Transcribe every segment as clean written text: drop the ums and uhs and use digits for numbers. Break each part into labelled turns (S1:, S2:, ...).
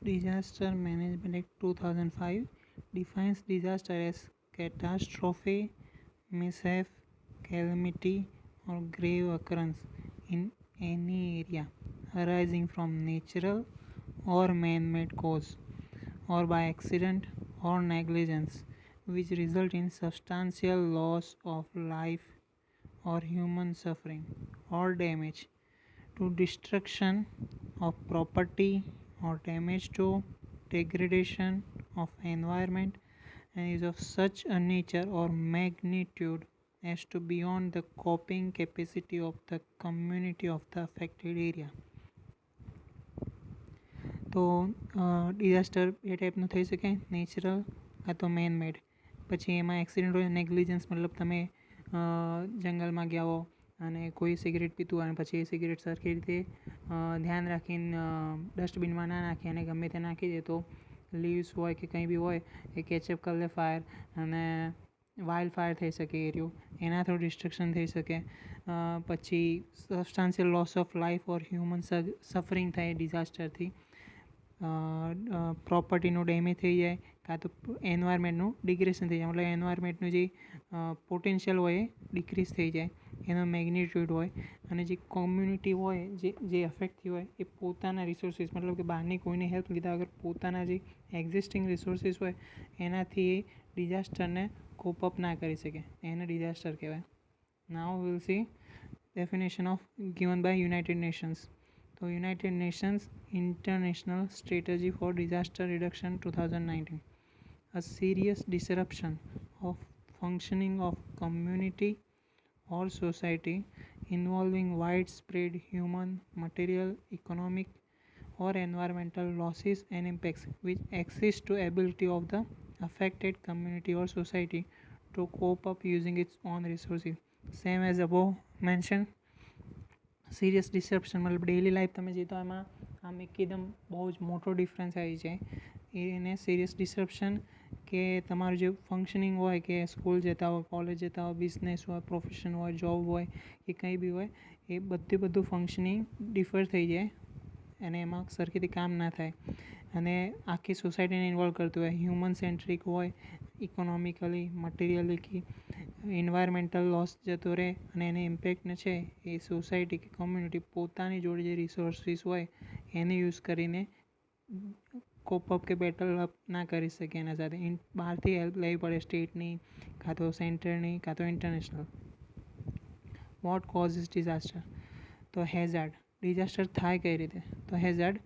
S1: Disaster Management Act 2005 defines disaster as catastrophe, mishap, calamity, or grave occurrence in any area arising from natural or man-made cause or by accident or negligence which result in substantial loss of life or human suffering or damage to destruction of property or damage to degradation of environment and is of such a nature or magnitude as to beyond the coping capacity of the community of the affected area. તો disaster એ ટાઈપનું થઈ શકે, natural કાં તો main મેડ. પછી એમાં accident હોય, negligence મતલબ તમે જંગલમાં ગયા હો અને કોઈ સિગરેટ પીતું હોય અને પછી એ સિગરેટ સરખી રીતે ધ્યાન રાખીને ડસ્ટબિનમાં ના નાખી અને ગમે તે નાખી દે તો લીવ્સ હોય કે કંઈ બી હોય એ કેચઅપ કરી લે ફાયર અને વાઇલ્ડ ફાયર થઈ શકે એ રહ્યું, એના થ્રુ ડિસ્ટ્રક્શન થઈ શકે. પછી substantial loss of life or human suffering થાય ડિઝાસ્ટરથી. પ્રોપર્ટીનું ડેમેજ થઈ જાય કાં તો એન્વાયરમેન્ટનું ડિગ્રેશન થઈ જાય, મતલબ એન્વાયરમેન્ટનું જે પોટેન્શિયલ હોય એ ડિક્રીઝ થઈ જાય, એનો મેગ્નિટ્યુડ હોય. અને જે કોમ્યુનિટી હોય જે અફેક્ટ થઈ હોય એ પોતાના રિસોર્સિસ મતલબ કે બહારની કોઈને હેલ્પ લીધા વગર પોતાના જે એક્ઝિસ્ટિંગ રિસોર્સિસ હોય એનાથી એ ડિઝાસ્ટરને કોપ અપ ના કરી શકે, એને ડિઝાસ્ટર કહેવાય. Now will see definition of given by United Nations. તો United Nations international strategy for disaster reduction 2019. A serious disruption of functioning of community or society involving widespread human, material, economic or environmental losses and impacts which exist to ability of the affected community or society to cope up using its own resources. Same as above mentioned. Serious disruption મતલબ daily life તમે જીતો એમાં આમ એકદમ બહુ જ મોટો difference આવી જાય એને સિરિયસ ડિસરપ્શન કે તમારું જે ફંક્શનિંગ હોય કે સ્કૂલ જતા હોય, કોલેજ જતા હોય, બિઝનેસ હોય, પ્રોફેશન હોય, જોબ હોય કે કંઈ બી હોય એ બધું ફંક્શનિંગ ડિફર થઈ જાય અને એમાં સરખેથી કામ ના થાય અને આખી સોસાયટીને ઇન્વોલ્વ કરતું હોય, હ્યુમન સેન્ટ્રિક હોય, ઇકોનોમિકલી, મટિરિયલી, એન્વાયરમેન્ટલ લોસ જતો રહે અને એને ઇમ્પેક્ટને છે એ સોસાયટી કે કોમ્યુનિટી પોતાની જોડે જે રિસોર્સિસ હોય એને યુઝ કરીને કોપ અપ કે બેટલ અપ ના કરી શકે એના સાથે. બહારથી હેલ્પ લેવી પડે, સ્ટેટની કાં તો સેન્ટરની કાં તો ઇન્ટરનેશનલ. What causes disaster? તો હેઝાર્ડ. ડિઝાસ્ટર થાય કઈ રીતે? તો hazard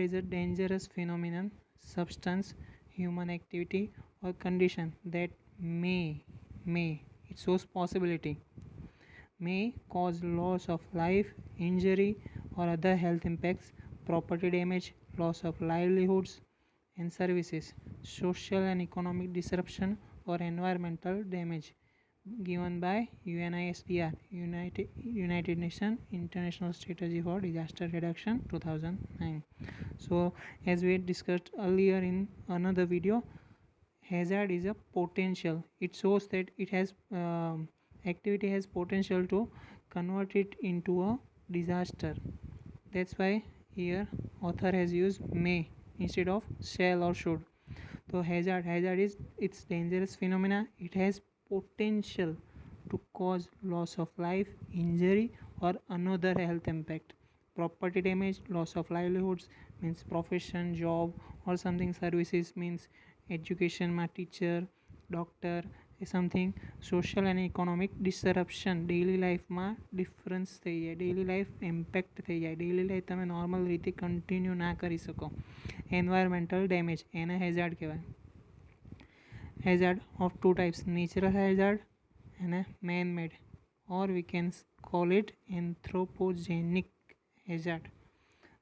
S1: is a dangerous phenomenon, substance, human activity or condition that it shows possibility may cause loss of life, injury or other health impacts, property damage, loss of livelihoods and services, social and economic disruption or environmental damage. Given by UNISDR, United Nations International Strategy for Disaster Reduction 2009. So as we discussed earlier in another video, hazard is a potential. It shows that it has activity has potential to convert it into a disaster. That's why here author has used may instead of shall or should. So hazard is its dangerous phenomena. It has potential to cause loss of life, injury or another health impact. Property damage, loss of livelihoods means profession, job or something. Services means education માં teacher, doctor એ something. Social અને economic disruption daily લાઈફમાં difference થઈ જાય, daily life impact થઈ જાય, daily life તમે normal રીતે કન્ટિન્યુ ના કરી શકો. એન્વાયરમેન્ટલ ડેમેજ એને હેઝાર્ડ કહેવાય. Hazard of two types, natural hazard અને man made or we can call it anthropogenic hazard.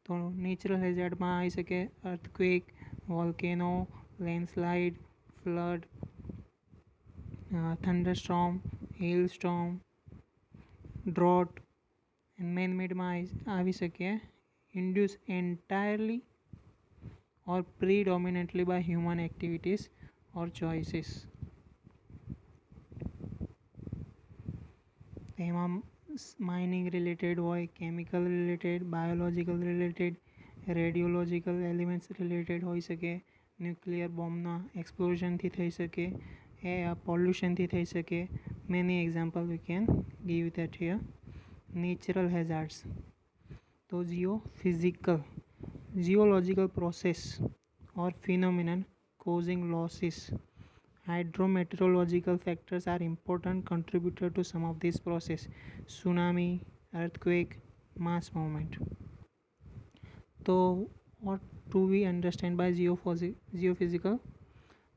S1: તો નેચરલ હેઝાર્ડમાં આવી શકે earthquake, volcano, landslide, flood, thunderstorm, hailstorm, drought. And man મેડમાં આવી શકે induce entirely or predominantly by human activities or choices. એમાં mining related હોય, chemical related, biological related, રેડિયોલોજિકલ elements related હોઈ શકે, ન્યુક્લિયર બોમ્બના એક્સપ્લોઝનથી થઈ શકે, એ પોલ્યુશનથી થઈ શકે. Many example we can give that here. Natural હેઝાર્ડ્સ, તો geological process or phenomenon causing losses. Hydrometeorological factors are important contributor to some of these process: tsunami, earthquake, mass movement. So what do we understand by geophysical?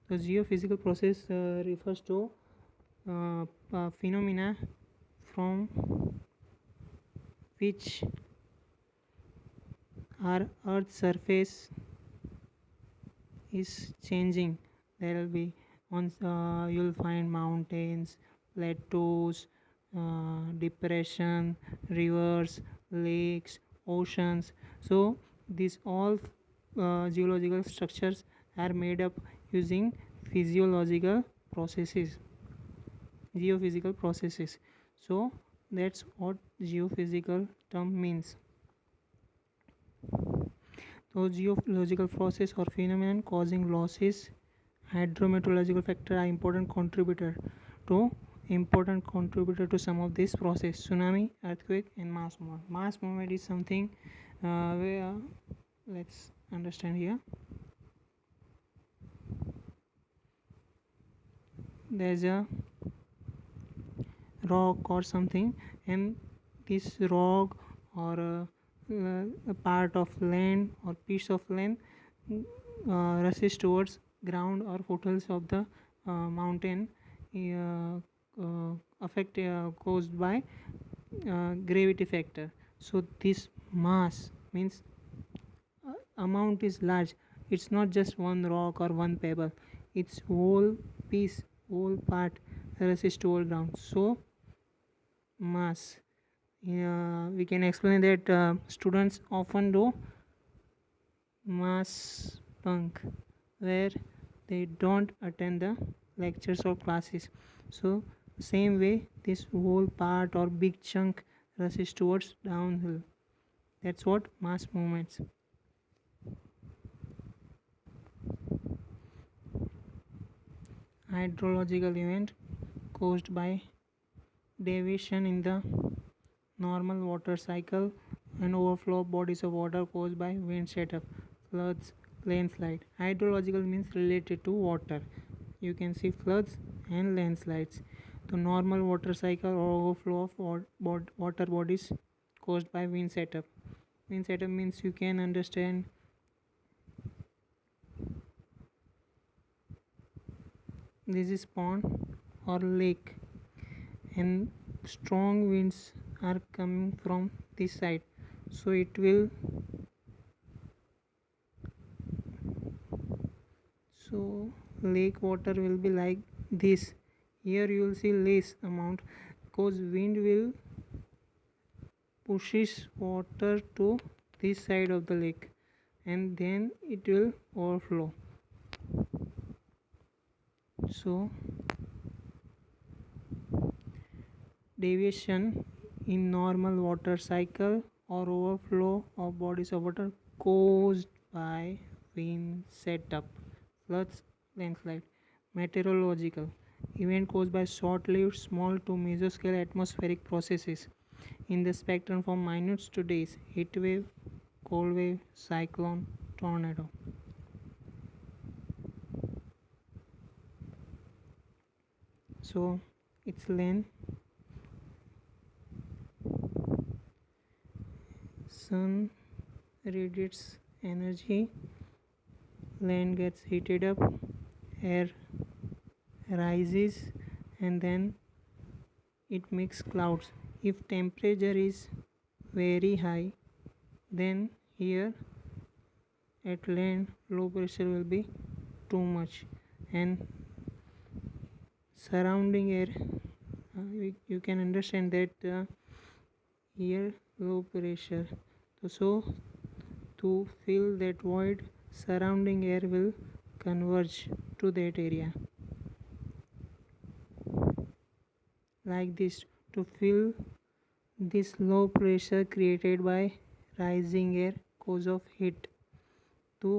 S1: The geophysical process refers to phenomena from which our earth's surface is changing. There will be you'll find mountains, plateaus, depression, rivers, lakes, oceans. So these all geological structures are made up using physiological processes, geophysical processes. So that's what geophysical term means. So geological process or phenomenon causing losses, hydrometeorological factor are important contributor to some of this process: tsunami, earthquake, and mass movement. Mass movement is something where let's understand here. There's a rock or something, and this rock or a part of land or piece of land rushes towards ground or foothills of the mountain, affect caused by gravity factor. So this mass means amount is large. It's not just one rock or one pebble, it's whole piece, whole part rushes toward ground. So mass, we can explain that students often do mass bunk, where they don't attend the lectures or classes. So same way, this whole part or big chunk rushes towards downhill. That's what mass movements. Hydrological event caused by deviation in the normal water cycle and overflow of bodies of water caused by wind setup, floods, landslide. Hydrological means related to water. You can see floods and landslides. The normal water cycle or overflow of water bodies caused by wind setup. Wind setup means you can understand this is pond or lake, and strong winds are coming from this side, so it will lake water will be like this. Here you will see less amount because wind will pushes water to this side of the lake, and then it will overflow. So deviation in normal water cycle or overflow of bodies of water caused by wind setup, floods, landslide. Meteorological event caused by short-lived small to mesoscale atmospheric processes in the spectrum from minutes to days: heat wave, cold wave, cyclone, tornado. So it's land. Sun radiates energy, land gets heated up, air rises, and then it makes clouds. If temperature is very high, then here at land low pressure will be too much, and surrounding air, you can understand that here low pressure. So to fill that void, surrounding air will converge to that area like this to fill this low pressure created by rising air cause of heat to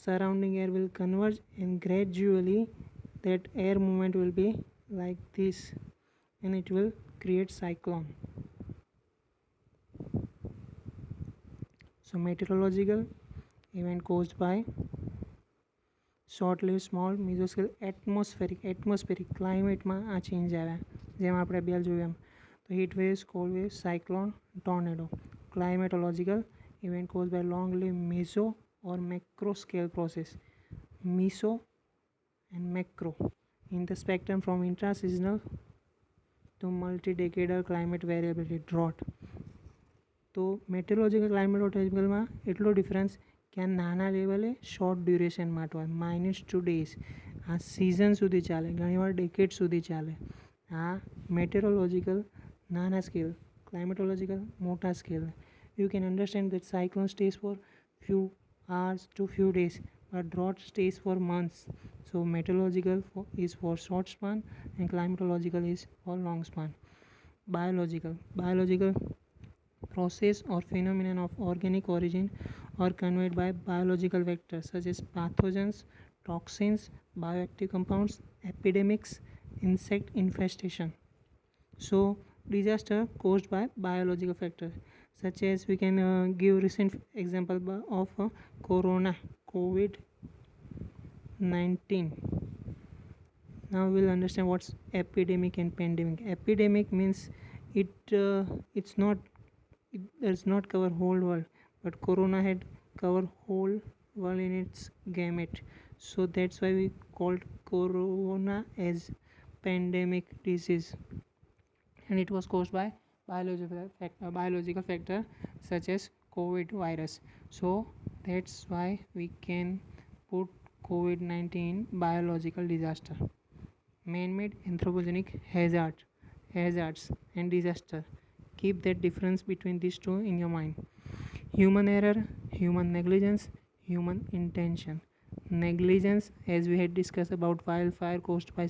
S1: surrounding air will converge, and gradually that air movement will be like this, and it will create cyclone. So meteorological event caused by short-lived small mesoscale atmospheric ક્લાઇમેટમાં આ change આવ્યા જેમ આપણે બે જોયું એમ તો heat waves cold waves cyclone tornado climatological event caused by long-lived meso or macro scale process meso and macro in the spectrum from intra-seasonal to multi-decadal climate variability drought. તો મેટેરોલોજીકલ ક્લાઇમેટોલોજીકલમાં એટલો difference કે આ નાના લેવલે શોર્ટ ડ્યુરેશન માટે હોય -2 days આ season સુધી ચાલે ઘણીવાર ડેકેડ સુધી ચાલે આ મેટેરોલોજીકલ નાના સ્કેલ ક્લાઇમેટોલોજીકલ મોટા scale you can understand that cyclone stays for few hours to few days but drought stays for months. So meteorological is for short span and climatological is for long span. Biological process or phenomenon of organic origin are conveyed by biological vectors such as pathogens, toxins, bioactive compounds, epidemics, insect infestation. So disaster caused by biological factors such as we can give recent example of COVID-19. Now we'll understand what's epidemic and pandemic. Epidemic means it's not, it does not cover whole world, but corona had covered whole world in its gamut, so that's why we called corona as pandemic disease, and it was caused by biological factor such as COVID virus. So that's why we can put COVID-19 biological disaster. Man-made anthropogenic hazards and disaster. Keep that difference between these two in your mind. Human error, human negligence, human intention. Negligence, as we had discussed about wildfire caused by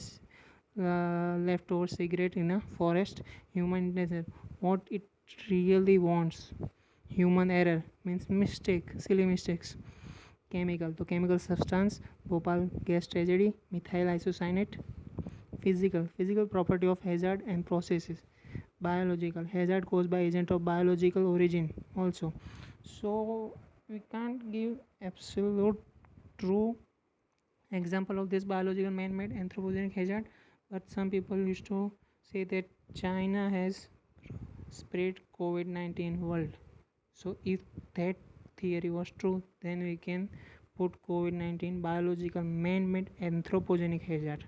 S1: leftover cigarette in a forest. Human intention, what it really wants. Human error means mistake, silly mistakes. Chemical, तो chemical substance, Bhopal gas tragedy, methyl isocyanate. Physical property of hazard and processes. Biological, hazard caused by agent of biological origin also. So we can't give absolute true example of this biological man-made anthropogenic hazard, but some people used to say that China has spread COVID-19 world. So if that theory was true, then we can put COVID-19 biological man-made anthropogenic hazard.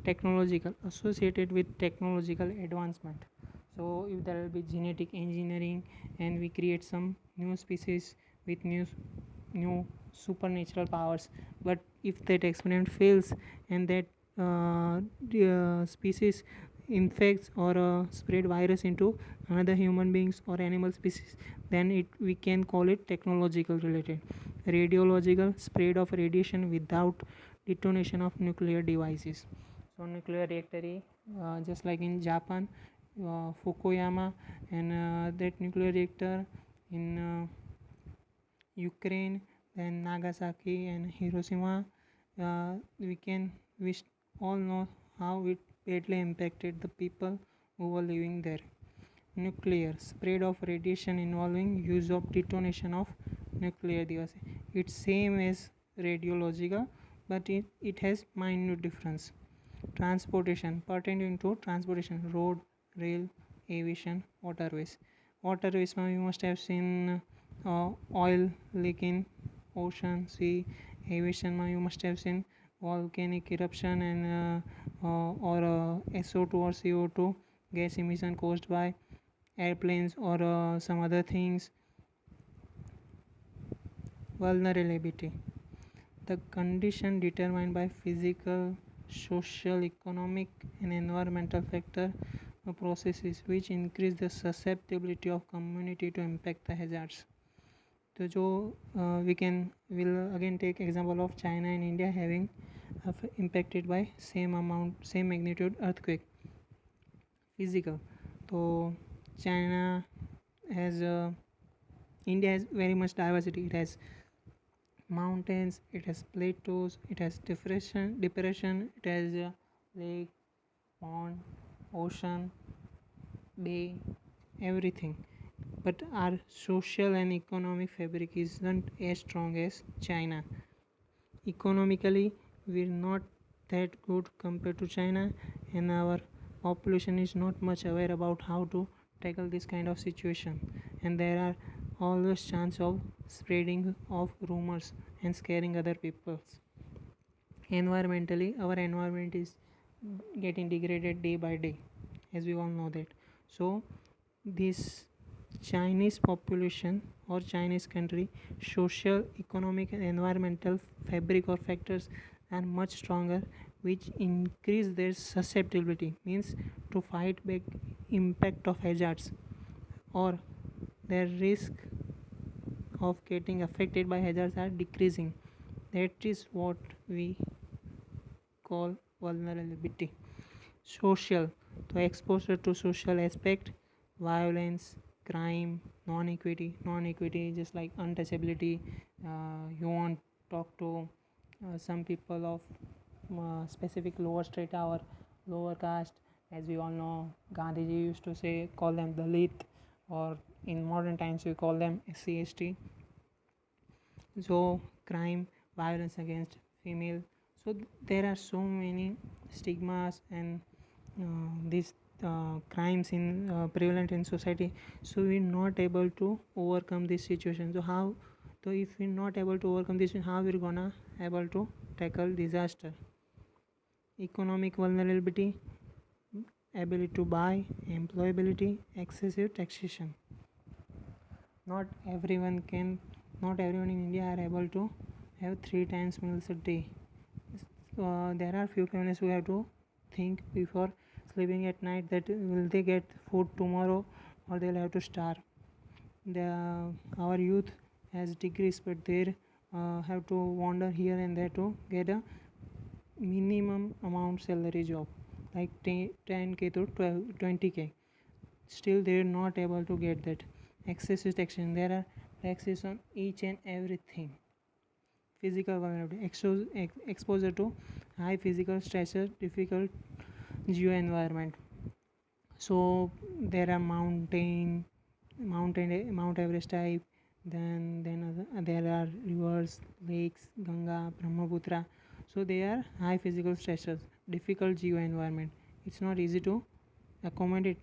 S1: Technological, associated with technological advancement. So if there will be genetic engineering and we create some new species with new supernatural powers, but if that experiment fails and that species infects or spread virus into another human beings or animal species, then we can call it technological related. Radiological, spread of radiation without detonation of nuclear devices. So nuclear reactor, just like in Japan, Fukuyama, and that nuclear reactor in Ukraine, then Nagasaki and Hiroshima, we all know how it badly impacted the people who were living there. Nuclear, spread of radiation involving use of detonation of nuclear devices. It's same as radiological, but it has minute difference. Transportation, pertaining to transportation, road, rail, aviation, waterways. Waterways, you must have seen oil leak in ocean, sea. Aviation, you must have seen volcanic eruption and or SO2 or CO2 gas emission caused by airplanes or some other things. Vulnerability, the condition determined by physical, social, economic and environmental factor or processes which increase the susceptibility of community to impact the hazards. So we'll again take example of China and India having impacted by same magnitude earthquake. Physical, so China has India has very much diversity. It has mountains, it has plateaus, it has depression, it has lake, pond, ocean, bay, everything. But our social and economic fabric isn't as strong as China. Economically, we're not that good compared to China, and our population is not much aware about how to tackle this kind of situation. And there are always chance of spreading of rumors and scaring other people. Environmentally, our environment is getting degraded day by day, as we all know that. So this Chinese population or Chinese country social, economic, and environmental fabric or factors are much stronger, which increase their susceptibility, means to fight back impact of hazards, or their risk of getting affected by hazards are decreasing. That is what we call vulnerability. Social, the exposure to social aspect, violence, crime, non-equity just like untouchability. You won't talk to some people of specific lower strata or lower caste. As we all know, Gandhiji used to say, call them Dalit, or in modern times we call them SC/ST. So crime, violence against female. So there are so many stigmas and these crimes in prevalent in society. So we're not able to overcome this situation. So how? So if we're not able to overcome this, how we're gonna able to tackle disaster? Economic vulnerability, ability to buy, employability, excessive taxation. Not everyone can. Not everyone in India are able to have 3 times meals a day. There are few families who have to think before sleeping at night that will they get food tomorrow or they'll have to starve. Our youth has degrees, but they have to wander here and there to get a minimum amount salary job, like 10k to 20k. Still, they're not able to get that. Excessive taxation. There are taxes on each and everything. Physical vulnerability, exposure to high physical stressor, difficult geo environment. So there are Mount Everest type. Then there are rivers, lakes, Ganga, Brahmaputra. So they are high physical stressors, difficult geo environment. It's not easy to accommodate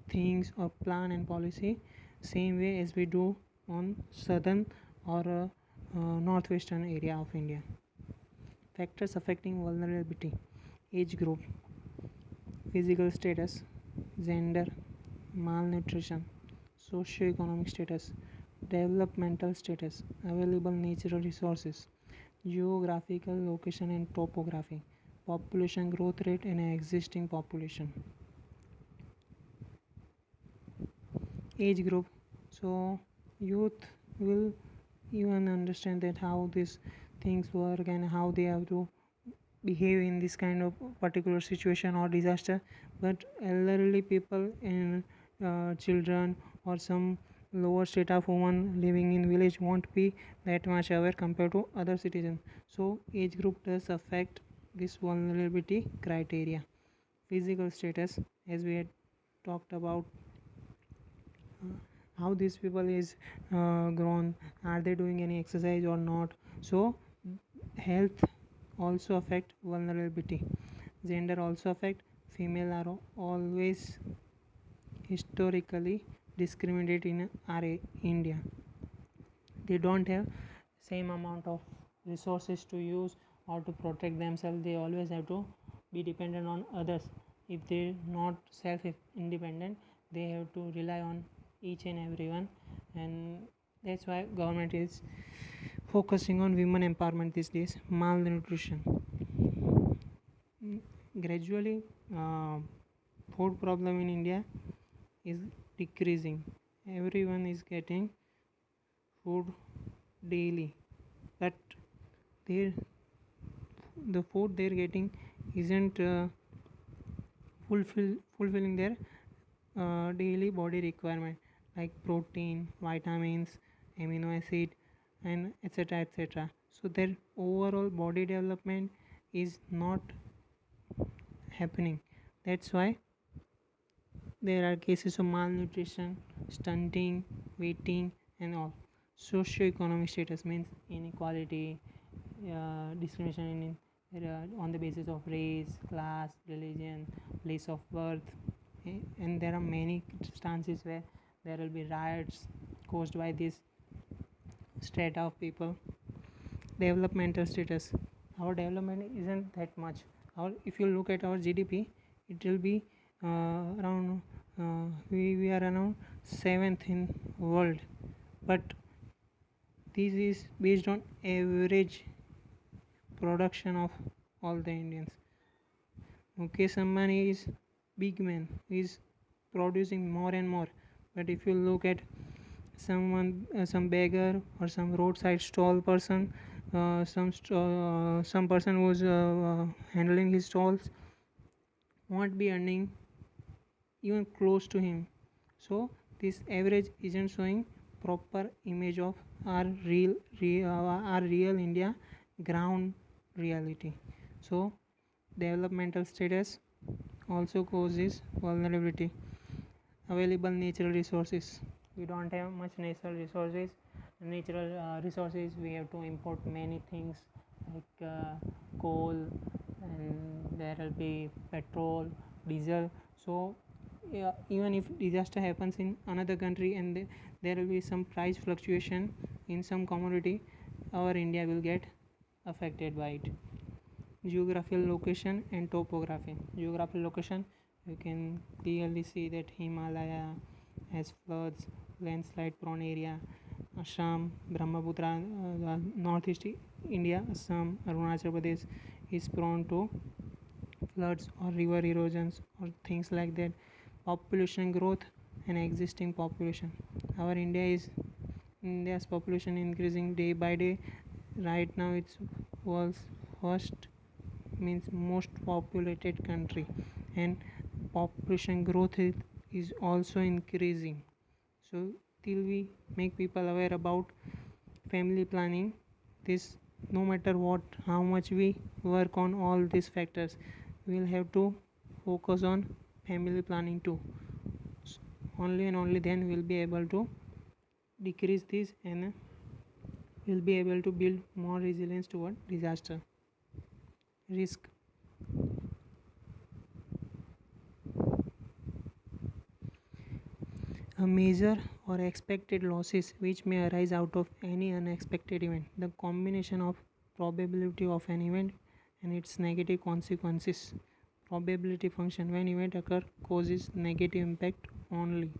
S1: things or plan and policy same way as we do on southern or northwestern area of India. Factors affecting vulnerability: age group, physical status, gender, malnutrition, socio-economic status, developmental status, available natural resources, geographical location and topography, population growth rate and existing population. Age group. So youth will even understand that how these things work and how they have to behave in this kind of particular situation or disaster. But elderly people and children or some lower state of women living in village won't be that much aware compared to other citizens. So age group does affect this vulnerability criteria. Physical status, as we had talked about, how these people is grown, are they doing any exercise or not. So health also affect vulnerability. Gender also affect. Female are always historically discriminated in our India. They don't have same amount of resources to use or to protect themselves. They always have to be dependent on others. If they're not self independent, they have to rely on each and everyone, and that's why government is focusing on women empowerment these days. Malnutrition. Gradually, food problem in India is decreasing. Everyone is getting food daily, but they the food they're getting isn't fulfilling their daily body requirement, like protein, vitamins, amino acid, and etc. etc. So their overall body development is not happening. That's why there are cases of malnutrition, stunting, weighting, and all. Socioeconomic status means inequality, discrimination on the basis of race, class, religion, place of birth, and there are many instances where there will be riots caused by this strata of people. Developmental status, our development isn't that much. If you look at our GDP, it will be around we are around 7th in world, but this is based on average production of all the Indians. Mukesh Ambani is big man, he is producing more and more, but if you look at someone, some beggar or some roadside stall person, some person who's handling his stalls won't be earning even close to him. So this average isn't showing proper image of our real India ground reality. So developmental status also causes vulnerability. Available natural resources, we don't have much natural resources. We have to import many things like coal, and there will be petrol, diesel. So even if disaster happens in another country and there will be some price fluctuation in some commodity, our India will get affected by it. Geographical location and topography. Geographical location, you can clearly see that Himalaya has floods, landslide prone area. Assam, Brahmaputra, northeast India, Assam, Arunachal Pradesh is prone to floods or river erosions or things like that. Population growth and existing population. Our India's population increasing day by day. Right now it's world's first, means most populated country, and population growth is also increasing. So till we make people aware about family planning, this, no matter what, how much we work on all these factors, we will have to focus on family planning too. Only and only then we'll be able to decrease this, and we'll be able to build more resilience toward disaster. Risk. A measure or expected losses which may arise out of any unexpected event. The combination of probability of an event and its negative consequences. Probability function, when event occur causes negative impact only.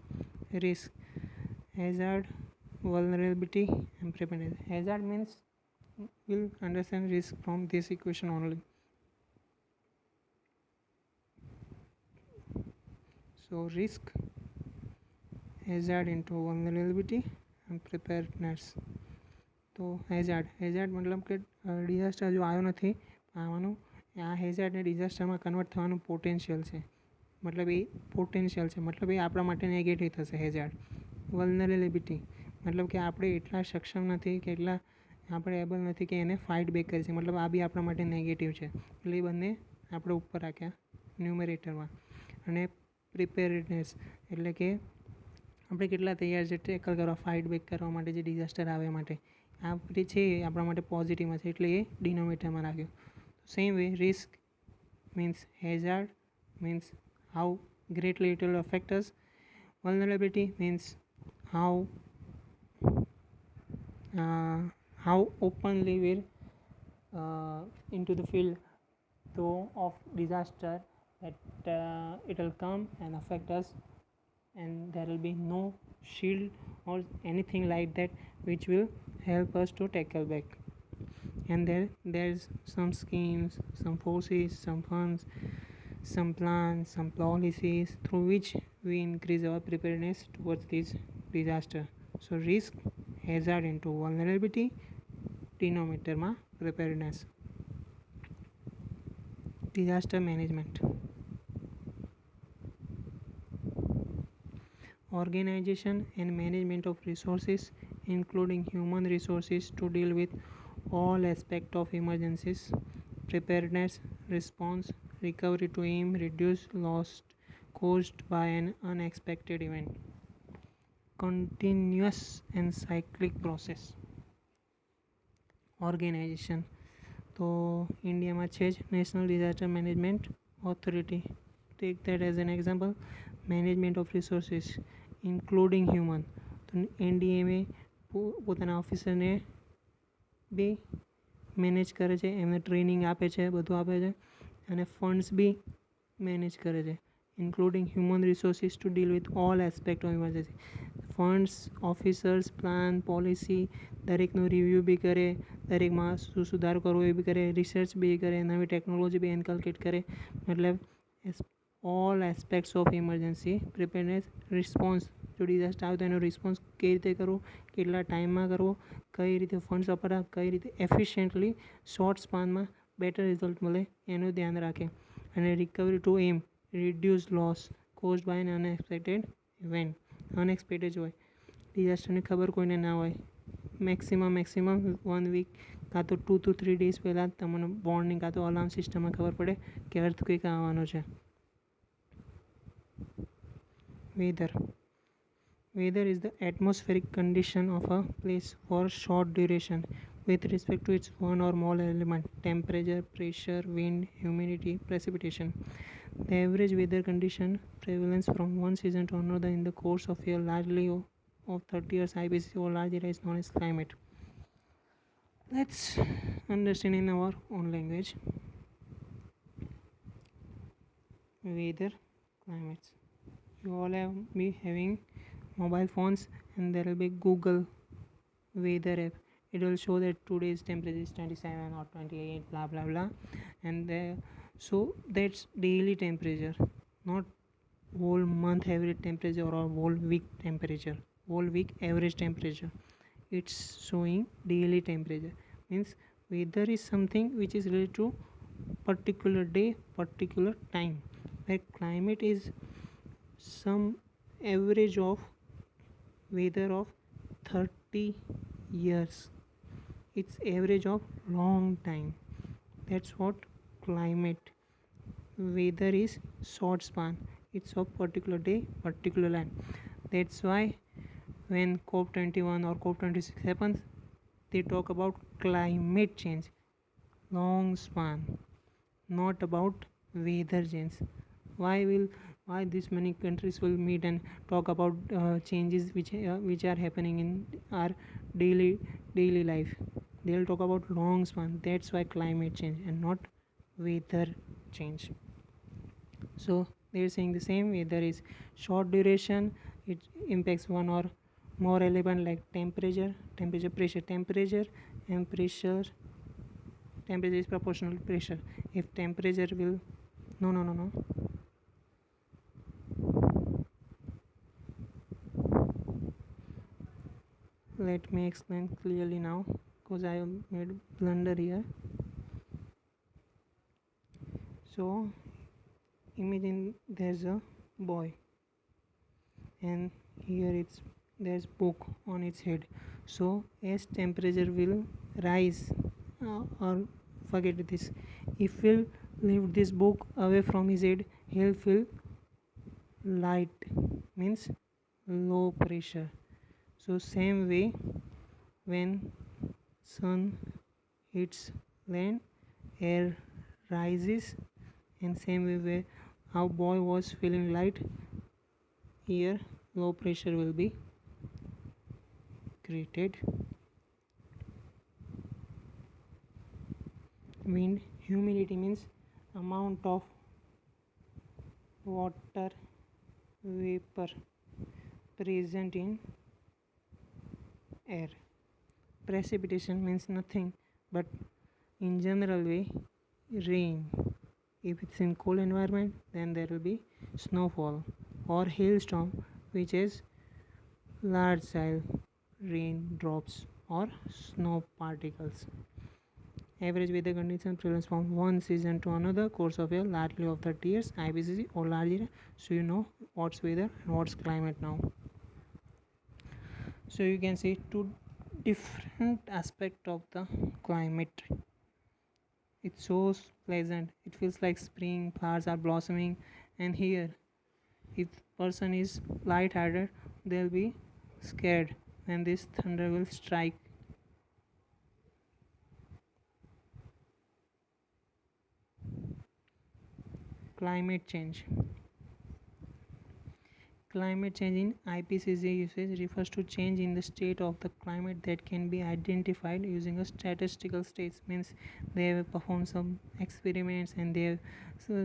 S1: Risk. Hazard, vulnerability, and preparedness. Hazard means we'll understand risk from this equation only. So risk, hazard into vulnerability and preparedness. તો hazard મતલબ કે disaster જો આવ્યો નથી આવવાનું, આ હેઝાર્ડને ડિઝાસ્ટરમાં convert થવાનું potential છે, મતલબ એ પોટેન્શિયલ છે, મતલબ એ આપણા માટે નેગેટિવ થશે હેઝાર્ડ. વલ્નરેબિલિટી મતલબ કે આપણે એટલા સક્ષમ નથી કે એટલા આપણે એબલ નથી કે એને ફાઇટ બેક કરી છે, મતલબ આ બી આપણા માટે નેગેટિવ છે, એટલે એ બંને આપણે ઉપર રાખ્યા ન્યુમેરેટરમાં. અને પ્રિપેરેડનેસ એટલે કે આપણે કેટલા તૈયાર છે ટેકલ કરવા, ફાઇટ બેક કરવા માટે, જે ડિઝાસ્ટર આવે માટે. આ જે છે એ આપણા માટે પોઝિટિવમાં છે એટલે એ ડિનોમિનેટરમાં રાખ્યું. Same way risk means hazard means how greatly it will affect us. Vulnerability means how openly we're into the field though of disaster that it will come and affect us, and there will be no shield or anything like that which will help us to tackle back. And there's some schemes, some forces, some funds, some plans, some policies through which we increase our preparedness towards this disaster. So risk, hazard into vulnerability, denominator ma preparedness. Disaster management. Organization and management of resources including human resources to deal with all aspects of emergencies, preparedness, response, recovery to aim, reduce loss caused by an unexpected event. Continuous and cyclic process. Organization તો ઇન્ડિયામાં છે જ national disaster management authority. Take that as an example. Management of resources including human. તો NDMA પોતાના ઓફિસરને બી manage કરે છે, એમને ટ્રેનિંગ આપે છે, બધું આપે છે, અને ફંડ્સ બી મેનેજ કરે છે, including human resources to deal with all aspect of emergency. Funds, officers, plan, policy દરેકનું રિવ્યૂ બી કરે, દરેકમાં શું સુધારો કરવો એ બી કરે, રિસર્ચ બી કરે, નવી ટેકનોલોજી બી ઇન્કલ્કેટ કરે. મતલબ all aspects of emergency preparedness, response. જો ડિઝાસ્ટર આવે તો એનો રિસ્પોન્સ કઈ રીતે કરવો, કેટલા ટાઈમમાં કરવો, કઈ રીતે ફંડ્સ વપરાય, કઈ રીતે એફિશિયન્ટલી શોર્ટ સ્પાનમાં બેટર રિઝલ્ટ મળે એનું ધ્યાન રાખે. અને recovery to aim, reduce loss caused by an unexpected event. Unexpected હોય, ડિઝાસ્ટરની ખબર કોઈને ના હોય. મેક્સિમમ 1 વીક કાં તો 2 to 3 days પહેલાં તમને વોર્નિંગ કાં તો અલાર્મ સિસ્ટમમાં ખબર પડે કે અર્થક્વેક આવવાનો છે. Weather. Weather is the atmospheric condition of a place for short duration with respect to its one or more element: temperature, pressure, wind, humidity, precipitation. The average weather condition prevalence from one season to another in the course of a largely of 30 years IPCC or large area is known as climate. Let's understand in our own language. Weather, climates. You all have be having mobile phones, and there will be Google weather app. It will show that today's temperature is 27 or 28, blah blah blah, and so that's daily temperature, not whole month average temperature or whole week temperature, whole week average temperature. It's showing daily temperature. Means weather is something which is related to particular day, particular time. Like climate is some average of weather of 30 years. It's average of long time. That's what climate. Weather is short span. It's of particular day, particular land. That's why when COP21 or COP26 happens, they talk about climate change, long span, not about weather change. Why this many countries will meet and talk about changes which are happening in our daily life? They'll talk about long span. That's why climate change and not weather change. So they're saying the same. Weather is short duration. It impacts one or more element like temperature, pressure. Temperature is proportional to pressure. If temperature will no let me explain clearly now, because I have made blunder here. So imagine there's a boy, and here there's book on its head. So as temperature will rise, or forget this, if we'll lift this book away from his head, he'll feel light, means low pressure. So same way, when sun hits land, air rises, and same way where how boy was feeling light, here low pressure will be created. Wind. Humidity means amount of water vapor present in air. Precipitation means nothing but in general way rain. If it's in cold environment, then there will be snowfall or hailstorm, which is large size rain drops or snow particles. Average weather condition prevails from one season to another course of a largely of 30 years IPCC or large area. So you know what's weather and what's climate now. So you can see two different aspect of the climate. It's so pleasant, it feels like spring, flowers are blossoming. And here, if person is light-hearted, they'll be scared when this thunder will strike. Climate change. Climate change in IPCC usage refers to change in the state of the climate that can be identified using a statistical stage. Means they have performed some experiments and they have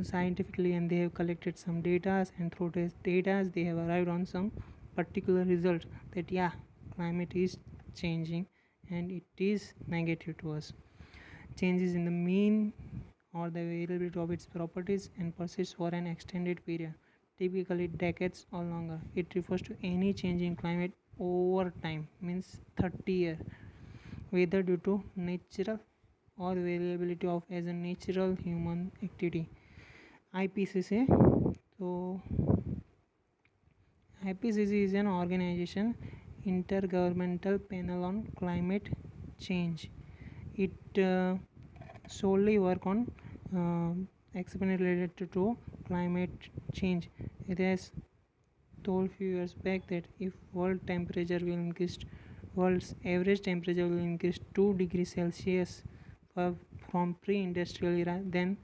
S1: scientifically, and they have collected some data, and through this data they have arrived on some particular result that yeah, climate is changing and it is negative to us. Changes in the mean or the availability of its properties and persists for an extended period, typically decades or longer. It refers to any change in climate over time, means 30 years, whether due to natural or availability of as a natural human activity. IPCC. So IPCC is an organization, Intergovernmental Panel on Climate Change. It solely work on experiment related to climate change. It has told few years back that if world temperature will increase, world's average temperature will increase 2 degrees Celsius from pre-industrial era, then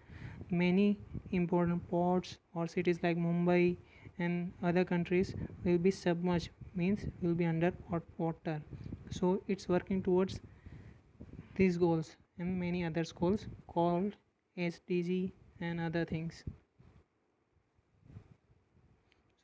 S1: many important ports or cities like Mumbai and other countries will be submerged, means will be under hot water. So it's working towards these goals and many other goals called SDG and other things.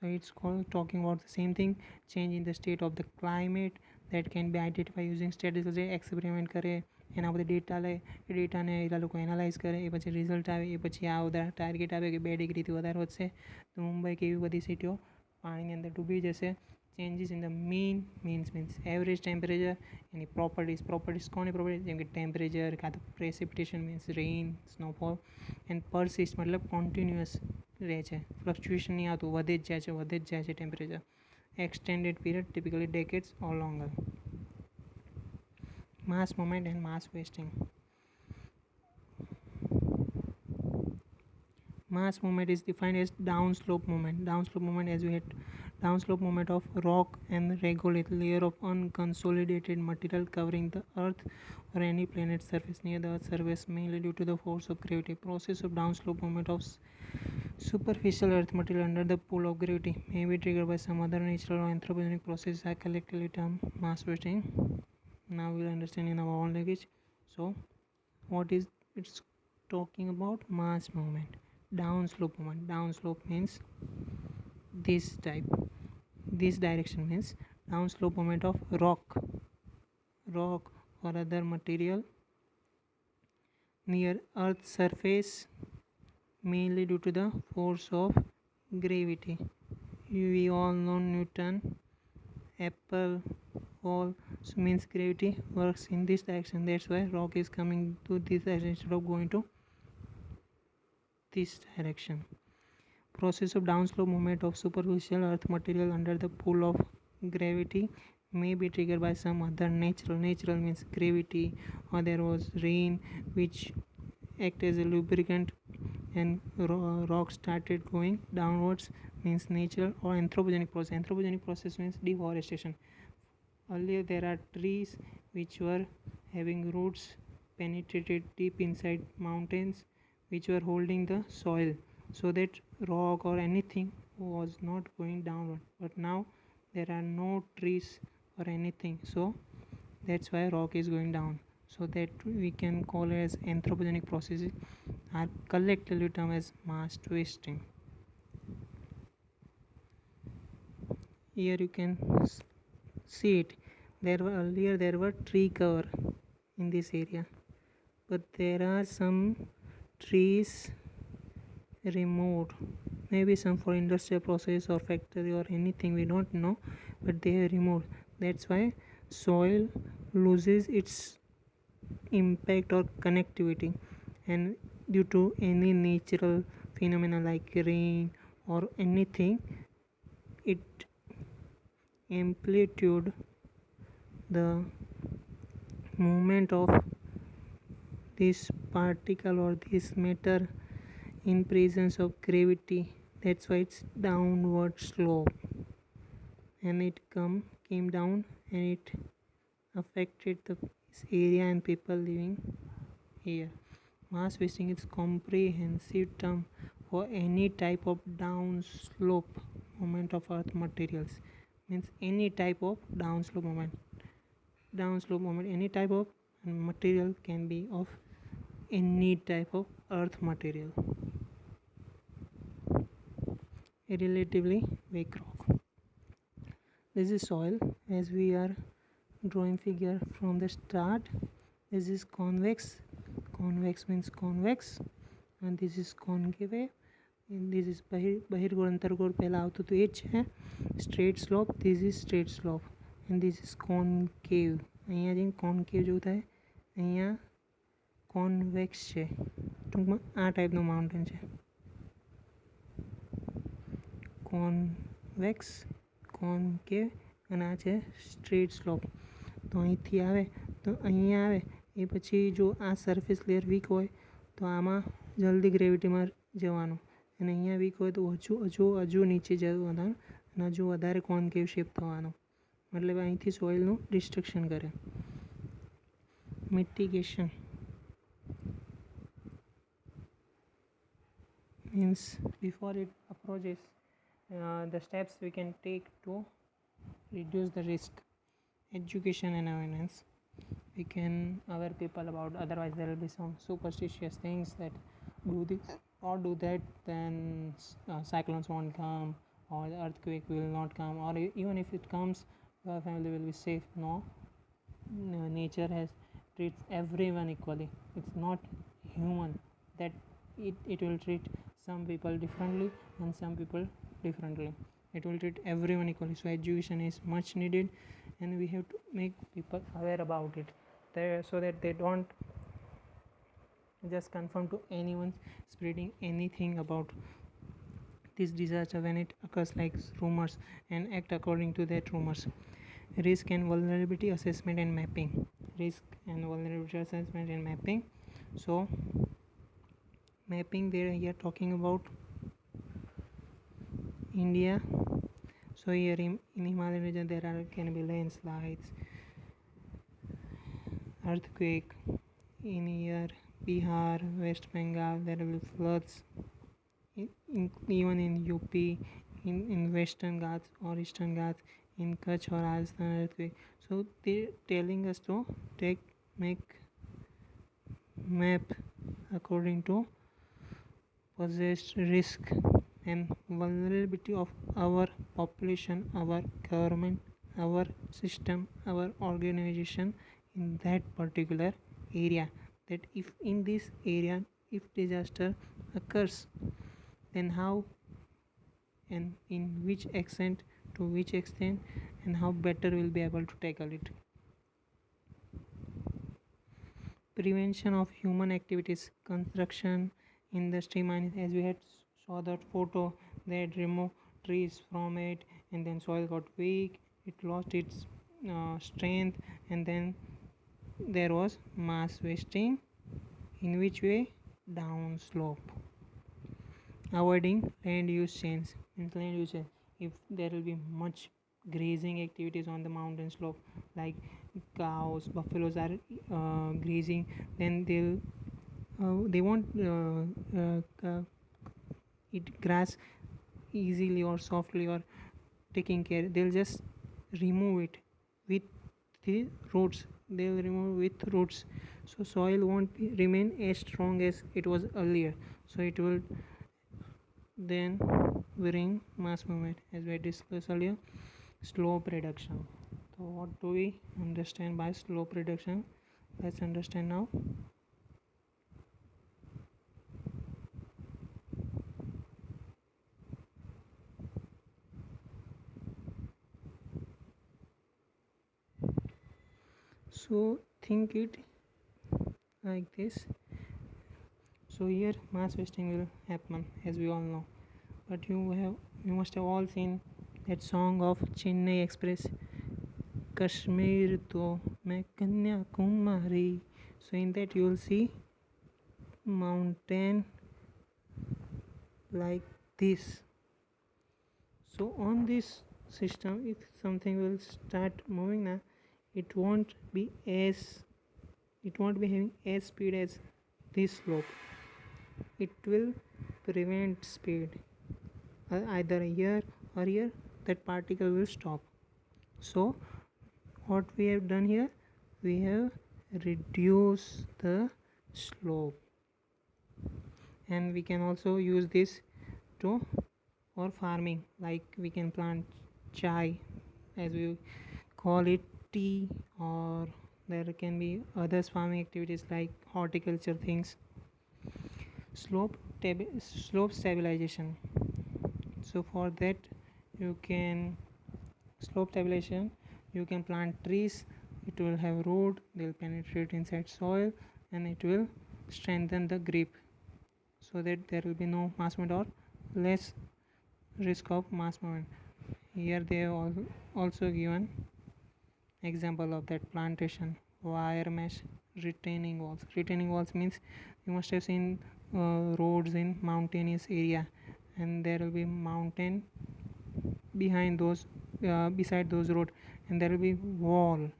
S1: So it's called talking about the same thing, change in the state of the climate that can be identified using statistical experiment કરે એના બધા data લે, એ ડેટાને એ લોકો analyse કરે, એ પછી result આવે, એ પછી આ બધા ટાર્ગેટ આવે કે 2 ડિગ્રીથી વધારે વધશે તો મુંબઈ કે એવી બધી સિટીઓ પાણીની અંદર ડૂબી જશે. Changes in the means average temperature, એની પ્રોપર્ટીઝ કોની પ્રોપર્ટીઝ, જેમ કે ટેમ્પરેચર કાં તો precipitation means rain, snowfall. And persist મતલબ કોન્ટિન્યુઅસ રહે છે, ફ્લક્ચ્યુએશન નહીં આવતું, વધે જ જાય છે temperature. Extended period, typically decades or longer. Mass movement and mass wasting. Mass movement is defined as downslope movement. Downslope movement, as we had downslope movement of rock and regolith, layer of unconsolidated material covering the earth or any planet surface near the earth's surface, mainly due to the force of gravity. Process of downslope movement of superficial earth material under the pull of gravity may be triggered by some other natural or anthropogenic process. I collectively term mass wasting. Now we'll understand in our own language. So what is it's talking about? Mass movement. Downslope movement. Downslope means this type, this direction means downslope movement of rock or other material near earth's surface, mainly due to the force of gravity. We all know Newton, Apple, all. So means gravity works in this direction, that's why rock is coming to this direction instead of going to this direction. Process of downslope movement of superficial earth material under the pull of gravity may be triggered by some other natural means gravity, or there was rain which act as a lubricant and rock started going downwards, means natural or anthropogenic process. Anthropogenic process means deforestation. Earlier there are trees which were having roots penetrated deep inside mountains, which were holding the soil so that rock or anything was not going downward. But now there are no trees or anything, so that's why rock is going down. So that we can call as anthropogenic processes are collectively termed as mass wasting. Here you can see it. Earlier there were tree cover in this area, but there are some trees removed, maybe some for industrial process or factory or anything, we don't know, but they are removed. That's why soil loses its impact or connectivity, and due to any natural phenomena like rain or anything, it amplitude the movement of this particle or this matter in presence of gravity. That's why it's downward slope, and it came down and it affected the area and people living here. Mass wasting is comprehensive term for any type of downslope movement of earth materials. Means any type of downslope movement. Downslope movement, any type of material can be of any type of earth material. A relatively weak rock. This is soil as we are drawing figure from the start. This is convex. Convex means convex, and this is concave. And this is બહિર્ગોળ અંતર્ગોળ પહેલાં આવતું હતું એ જ છે. Straight slope, this is straight slope, and this is concave. અહીંયા જઈને concave જેવું થાય, અહીંયા convex છે. ટૂંકમાં આ ટાઈપનું માઉન્ટેન છે. કોન્વેક્સ, કોન્કેવ, અને આ છે સ્ટ્રેટ સ્લોપ. તો અહીંથી આવે તો અહીંયા આવે એ પછી જો આ સરફેસ લેયર વીક હોય તો આમાં જલ્દી ગ્રેવિટીમાં જવાનું, અને અહીંયા વીક હોય તો હજુ નીચે જવાનું, અને હજુ વધારે કોન્કેવ શેપ થવાનો. મતલબ અહીંથી સોઇલનું ડિસ્ટ્રક્શન કરે. Mitigation means before it approaches, the steps we can take to reduce the risk. Education and awareness. We can aware people about, otherwise there will be some superstitious things that do this or do that, then cyclones won't come or the earthquake will not come, or even if it comes your family will be safe. No, nature has treats everyone equally. It's not human that it will treat some people differently and some people differently. It will treat everyone equally. So education is much needed, and we have to make people aware about it so that they don't just conform to anyone spreading anything about this disaster when it occurs, like rumors, and act according to that rumors. Risk and vulnerability assessment and mapping. Risk and vulnerability assessment and mapping. So mapping, there we are talking about India. So here in Himalayan region there can be landslides, earthquake. In here Bihar, West Bengal, there will be floods. Even in UP, in Western Ghats or Eastern Ghats, in Kutch or Rajasthan earthquake. So they're telling us to make map according to possessed risk and vulnerability of our population, our government, our system, our organization in that particular area. That if in this area if disaster occurs, then how and in which extent, to which extent, and how better we'll be able to tackle it. Prevention of human activities, construction, industry, mining. As we had saw that photo, they had removed trees from it, and then soil got weak, it lost its strength, and then there was mass wasting. In which way? Down slope. Avoiding land use change. Means land use change, if there will be much grazing activities on the mountain slope, like cows, buffaloes are grazing, then they won't eat grass easily or softly or taking care. They'll just remove it with the roots. They'll remove with roots, so soil won't remain as strong as it was earlier. So it will then bring mass movement, as we discussed earlier. Slope reduction. So what do we understand by slope reduction? Let's understand now. So think it like this. So here mass wasting will happen, as we all know, but you must have all seen that song of Chennai Express. Kashmir to मैं Kanyakumari. So in that you will see mountain like this. So on this system, if something will start moving now, it won't be having as speed as this slope. It will prevent speed. Either here or here, that particle will stop. So what we have done here, we have reduced the slope, and we can also use this to for farming. Like we can plant chai, as we call it, tea, or there can be other farming activities like horticulture things. Slope stabilization. So for that, you can slope stabilization, you can plant trees. It will have root, they'll penetrate inside soil, and it will strengthen the grip, so that there will be no mass movement or less risk of mass movement. Here they have also given example of that plantation. Wire mesh retaining walls. Retaining walls means you must have seen roads in mountainous area, and there will be mountain behind those beside those road, and there will be wall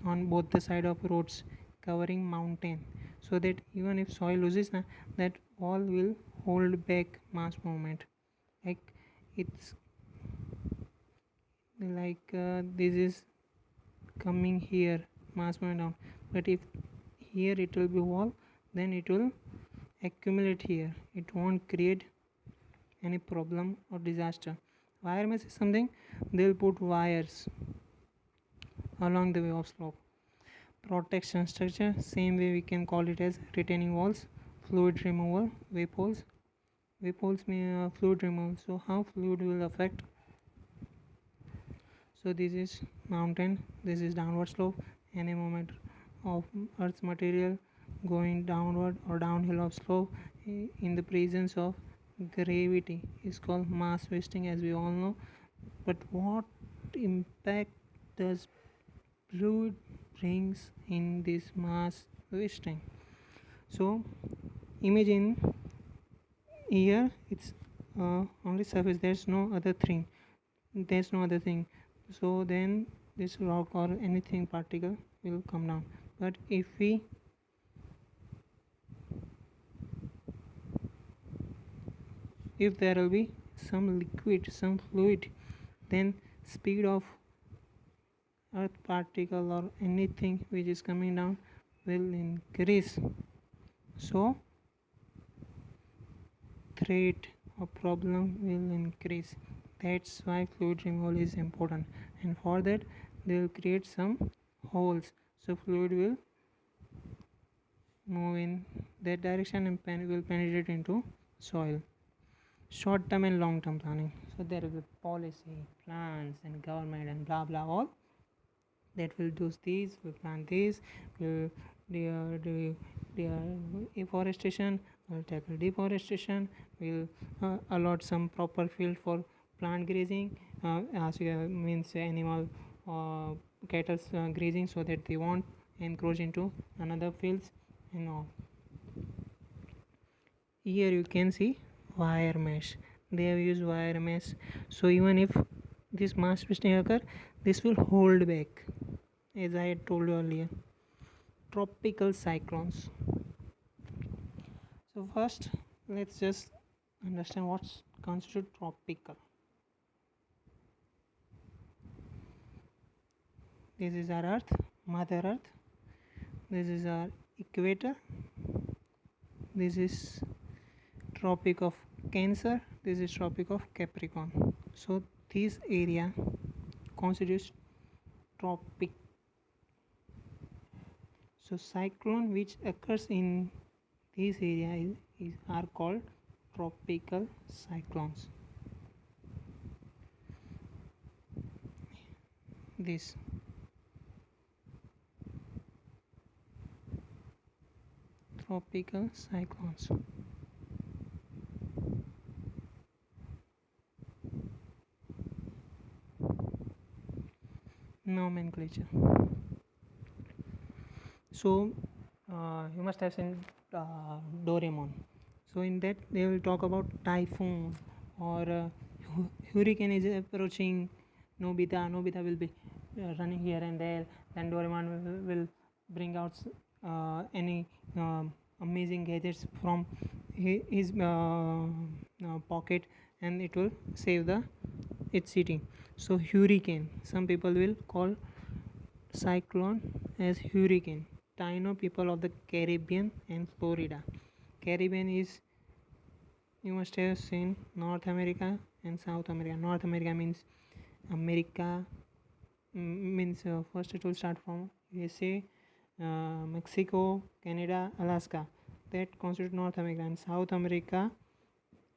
S1: on both the side of roads covering mountain, so that even if soil loses that wall will hold back mass movement. Like it's like this is coming here, mass movement down, but if here it will be wall, then it will accumulate here, it won't create any problem or disaster. Wire mesh is something they'll put wires along the way of slope. Protection structure, same way we can call it as retaining walls. Fluid removal, wave holes. Wave holes mean fluid removal. So how fluid will affect? So this is mountain, this is downward slope. Any movement of earth's material going downward or downhill of slope in the presence of gravity is called mass wasting, as we all know. But what impact does fluid brings in this mass wasting? So imagine here it's only surface, there's no other thing, so then this rock or anything particle will come down. But if there will be some liquid, some fluid, then speed of earth particle or anything which is coming down will increase. So threat or problem will increase. That's why fluid removal is important, and for that they will create some holes, so fluid will move in that direction and will penetrate into soil. Short term and long term planning. So there will be policy, plans, and government and blah blah all that will do this, will plant this, will do afforestation, will tackle deforestation, will allot some proper field for plant grazing, as means animal cattle grazing, so that they won't encroach into another fields and all. Here you can see wire mesh. They have used wire mesh, so even if this mass wasting occur, this will hold back, as I had told you earlier. Tropical cyclones. So first let's just understand what's constitute tropical. This is our earth, mother earth. This is our equator. This is tropic of Cancer, this is tropic of Capricorn. So this area constitutes tropic. So cyclone which occurs in this area are called tropical cyclones. This tropical cyclones. nomenclature. So you must have seen Doraemon. So in that they will talk about typhoon or hurricane is approaching. Nobita will be running here and there. Then Doraemon will bring out any amazing gadgets from his pocket, and it will save the its city. So hurricane, some people will call cyclone as hurricane. Taino people of the Caribbean and Florida. Caribbean is, you must have seen, North America and South America. North America means America, means first it will start from USA, Mexico, Canada, Alaska. That constitute North America. And South America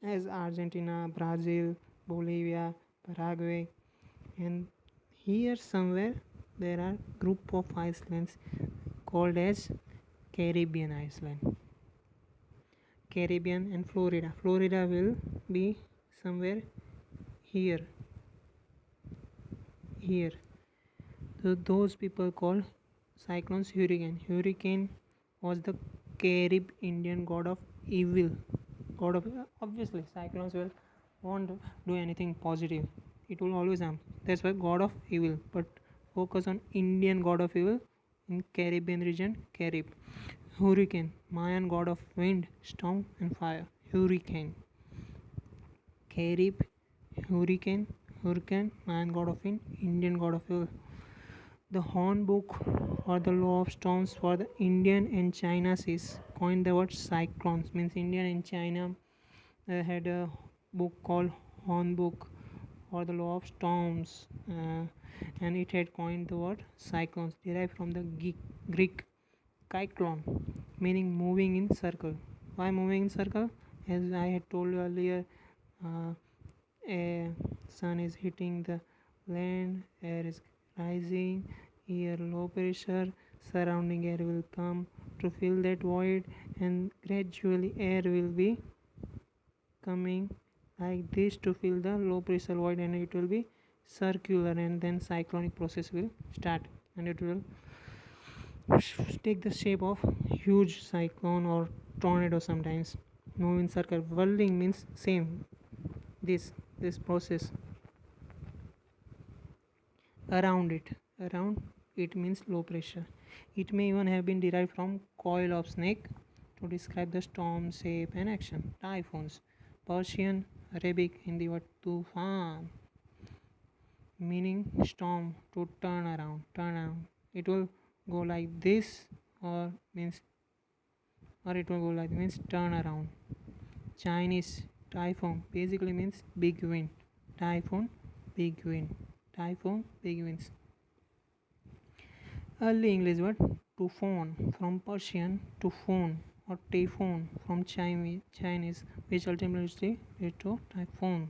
S1: as Argentina, Brazil, Bolivia, Paraguay. And here somewhere there are group of islands called as Caribbean island. Caribbean and Florida. Florida will be somewhere here. So those people call cyclones hurricane. Hurricane was the Carib Indian god of evil. God of, obviously cyclones will won't do anything positive. It will always harm. That's why god of evil. But focus on Indian god of evil in Caribbean region, Carib. Hurricane, Mayan god of wind, storm and fire. Hurricane. Carib, hurricane, Mayan god of wind, Indian god of evil. The Hornbook or the Law of Storms for the Indian and China seas coined the word cyclones. Means India and China had a book called Hornbook or the Law of Storms, and it had coined the word cyclones, derived from the Greek cyclone, meaning moving in circle. Why moving in circle? As I had told you earlier, a sun is hitting the land, air is rising, here low pressure, surrounding air will come to fill that void, and gradually air will be coming like this to fill the low pressure void, and it will be circular, and then cyclonic process will start, and it will take the shape of huge cyclone or tornado sometimes. Move in circle. Whirling means same, this process. Around it means low pressure. It may even have been derived from coil of snake to describe the storm shape and action. Typhoons, Persian, Arabic, Hindi word tufan, meaning storm, to turn around. It will go like this, or it will go like means turn around. Chinese typhoon basically means big wind. Typhoon, big wind. Typhoon, big winds. Early English word typhoon from Persian typhoon or typhoon from Chinese, which ultimately leads to typhoon.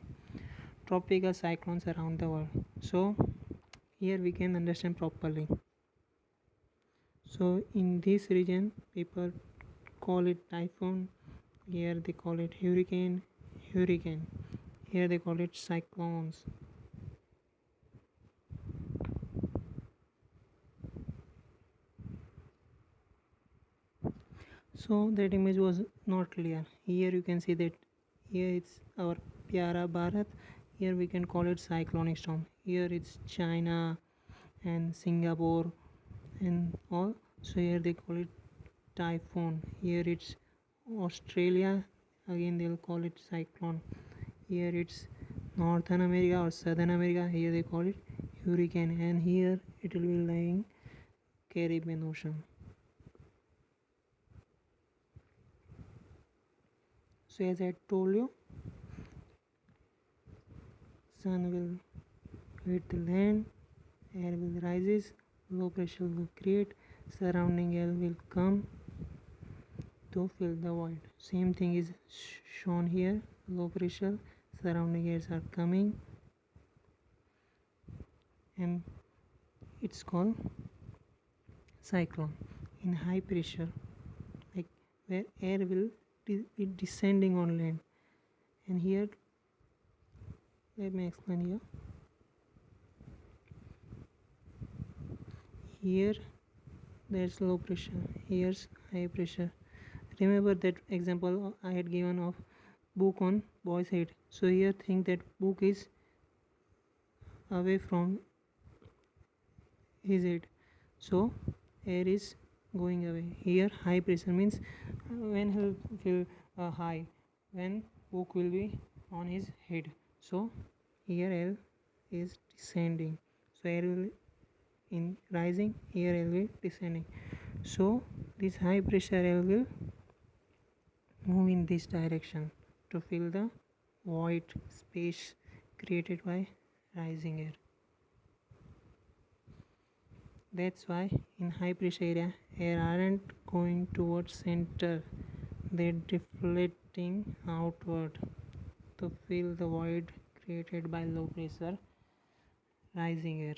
S1: Tropical cyclones around the world. So here we can understand properly. So in this region, people call it typhoon. Here they call it hurricane. Here they call it cyclones. So that image was not clear. Here you can see that here it's our Pyara Bharat. Here we can call it cyclonic storm. Here it's China and Singapore and all. So here they call it typhoon. Here it's Australia. Again they'll call it cyclone. Here it's Northern America or Southern America. Here they call it hurricane. And here it will be lying Caribbean Ocean. So as I told you, sun will hit the land, air will rises, low pressure will create, surrounding air will come to fill the void. Same thing is shown here. Low pressure, surrounding airs are coming, and it's called cyclone. In high pressure, like where air will be descending on land, and here let me explain here. Here there's low pressure, here's high pressure. Remember that example I had given of book on boy's head. So here think that book is away from his head, so air is going away. Here high pressure means when he will feel high, when book will be on his head. So here air is descending, so air will in rising, here air will descending. So this high pressure air will move in this direction to fill the void space created by rising air. That's why in high pressure area air aren't going towards center, they're deflecting outward to fill the void created by low pressure rising air.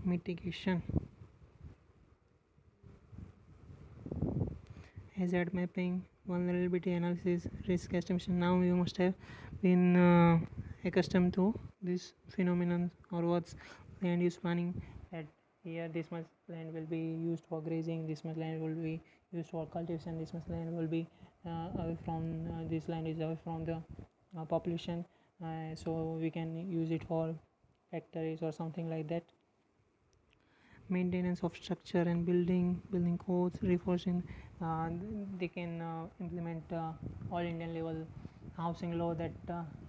S1: Mitigation: hazard mapping, vulnerability analysis, risk estimation. Now you must have been accustomed to this phenomenon or what's land use planning, that here this much land will be used for grazing, this much land will be used for cultivation, this much land will be away from this land is away from the population, so we can use it for factories or something like that. Maintenance of structure and building codes, reinforcing. uh, they can implement all Indian level housing law that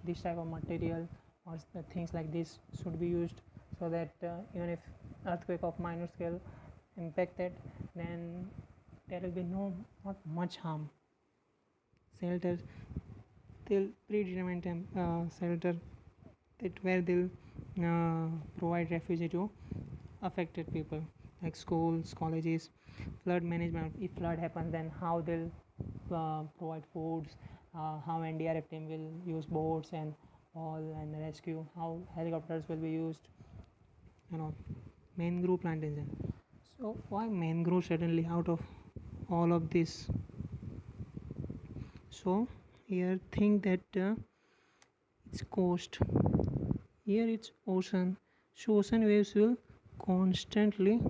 S1: this type of material or things like this should be used, so that even if earthquake of minor scale impacted, then there will be not much harm. Shelters, they'll predetermine shelter that where they'll provide refuge to affected people, like schools, colleges. Flood management: if flood happens, then how they'll provide foods, how NDRF team will use boats and all and rescue, how helicopters will be used, and all. Mangrove plantation. So why mangrove suddenly out of all of this? So here think that it's coast, here it's ocean, so ocean waves will constantly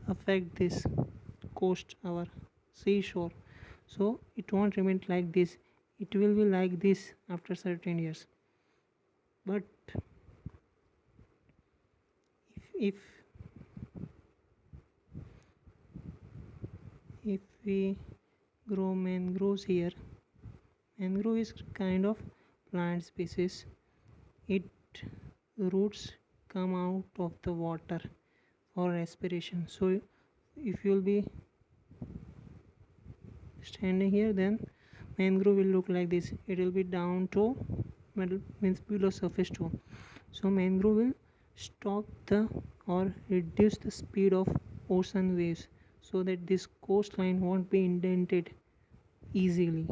S1: affect this coast, our seashore. So it won't remain like this, it will be like this after certain years. But if if we grow mangroves here, mangrove is kind of plant species, it roots come out of the water for respiration. So if you'll be standing here, then mangrove will look like this, it will be down to means below surface too. So mangrove will stop the or reduce the speed of ocean waves, so that this coastline won't be indented easily,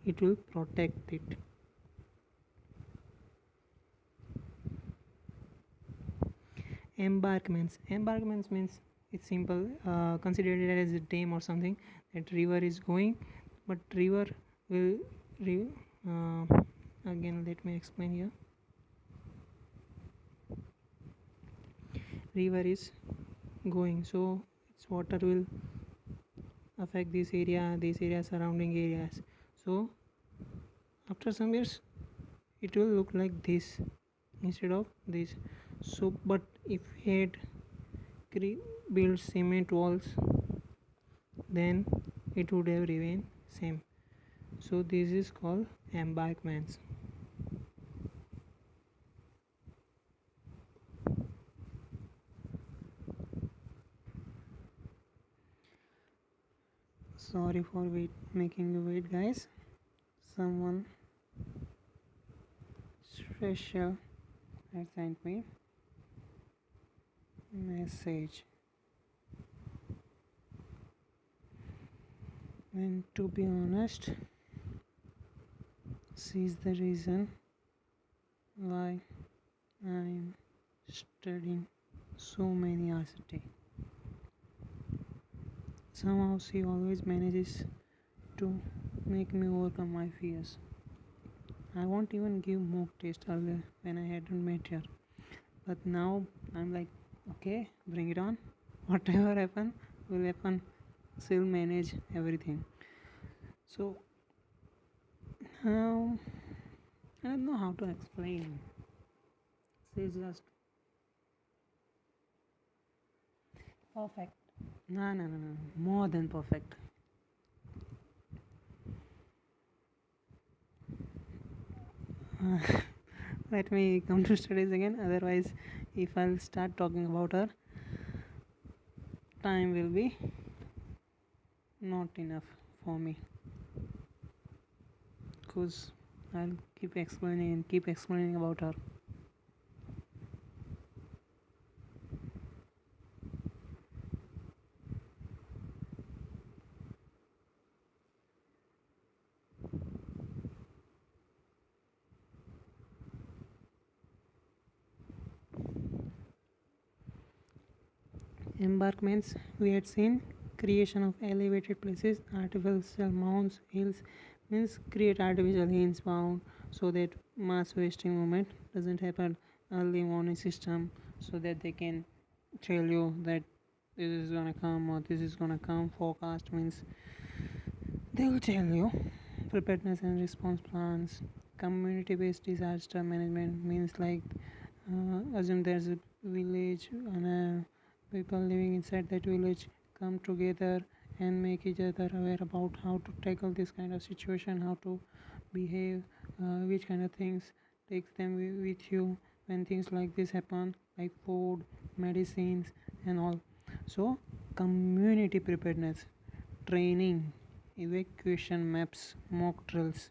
S1: it will protect it. Embankments means it's simple, consider it as a dam or something, that river is going, but river will uh, again let me explain here. River is going, so its water will affect this area, surrounding areas. So after some years it will look like this instead of this. So but if we had built cement walls, then it would have remained same. So this is called embankments. Sorry for making you wait, guys. Someone special had sent me message, and to be honest, she is the reason why I'm studying so many hours a day. Somehow she always manages to make me overcome my fears. I won't even give mock test earlier when I hadn't met her. But now I'm like, okay, bring it on. Whatever happen will happen. Still manage everything. So now I don't know how to explain. She's just perfect. No, no, no, no. More than perfect. Let me come to studies again. Otherwise, if I'll start talking about her, time will be not enough for me. Because I'll keep explaining and keep explaining about her. Embarkments we had seen, creation of elevated places, artificial mounds, hills, means create artificial hills bound so that mass wasting movement doesn't happen. Early warning system so that they can tell you that this is gonna come or this is gonna come. Forecast means they will tell you. Preparedness and response plans. Community based disaster management means like assume there's a village and people living inside that village come together and make each other aware about how to tackle this kind of situation, how to behave, which kind of things takes them with you when things like this happen, like food, medicines, and all. So, community preparedness, training, evacuation maps, mock drills.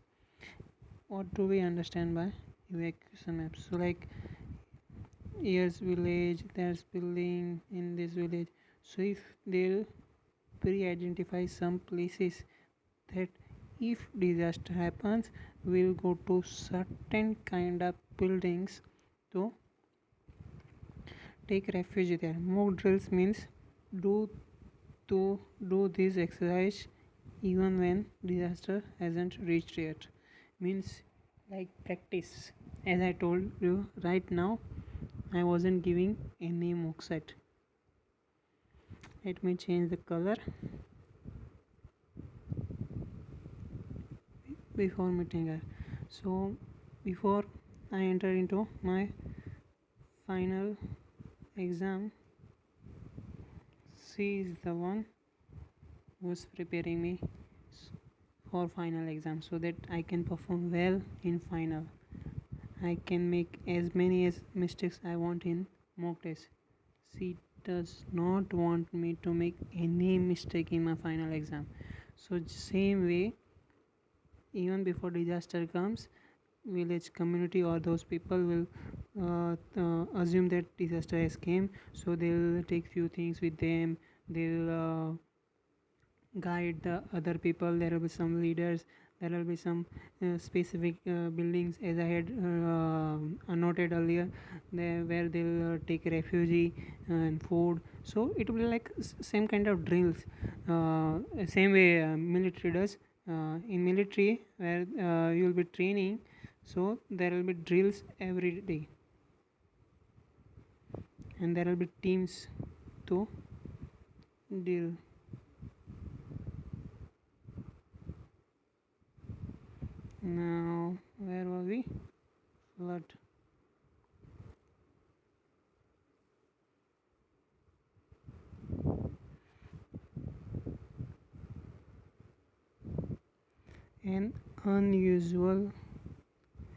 S1: What do we understand by evacuation maps? So, like, here's village, there's building in this village. So, if they'll pre-identify some places that if disaster happens, we'll go to certain kind of buildings to take refuge there. Mock drills means do to do this exercise even when disaster hasn't reached yet, means like practice. As I told you, right now I wasn't giving any mock set. Let me change the color before meeting her. So before I enter into my final exam, she is the one who's preparing me for final exam so that I can perform well in final. I can make as many as mistakes I want in mock test. She does not want me to make any mistake in my final exam. So same way, even before disaster comes, village community or those people will assume that disaster has came, so they'll take few things with them. They'll guide the other people. There will be some leaders, there will be some specific buildings as I had noted earlier, there where they'll take refugee and food. So it will be like same kind of drills, same way military does. In military where you'll be training, so there will be drills every day and there will be teams to deal. Now, where were we? Flood. An unusual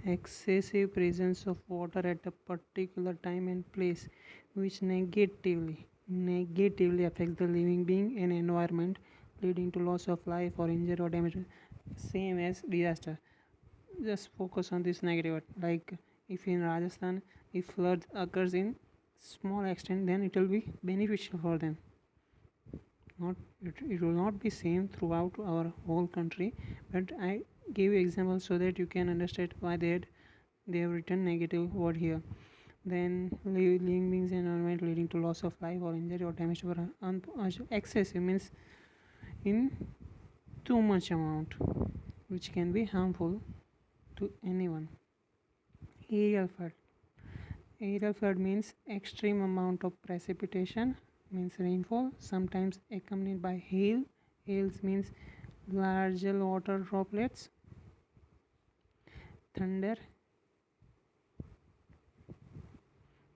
S1: excessive presence of water at a particular time and place which negatively affects the living being and environment, leading to loss of life or injury or damage. Same as disaster, just focus on this negative one. Like if in Rajasthan, if flood occurs in small extent, then it will be beneficial for them. Not it will not be same throughout our whole country, but I gave you examples so that you can understand why they have written negative word here. Then living beings environment leading to loss of life or injury or damage to excessive means in too much amount, which can be harmful to anyone. Aerial flood. Aerial flood means extreme amount of precipitation, means rainfall, sometimes accompanied by hail. Hails means larger water droplets. Thunder,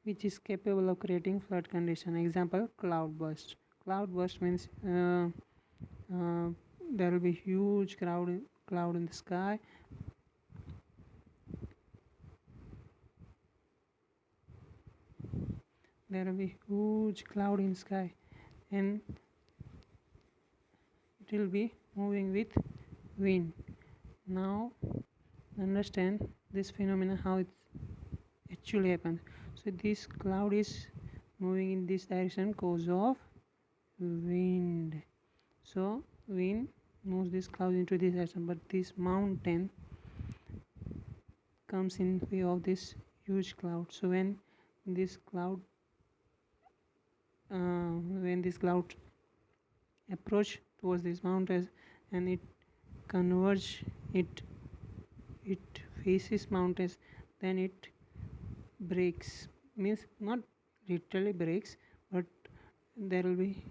S1: which is capable of creating flood condition. Example, cloudburst. Cloudburst means there will be huge cloud in the sky. There will be huge cloud in sky, and it will be moving with wind. Now understand this phenomena, how it actually happens. So this cloud is moving in this direction cause of wind. So wind moves this cloud into this direction, but this mountain comes in way of this huge cloud. So when this cloud approach towards these mountains and it converge, it faces mountains, then it breaks, means not literally breaks, but there will be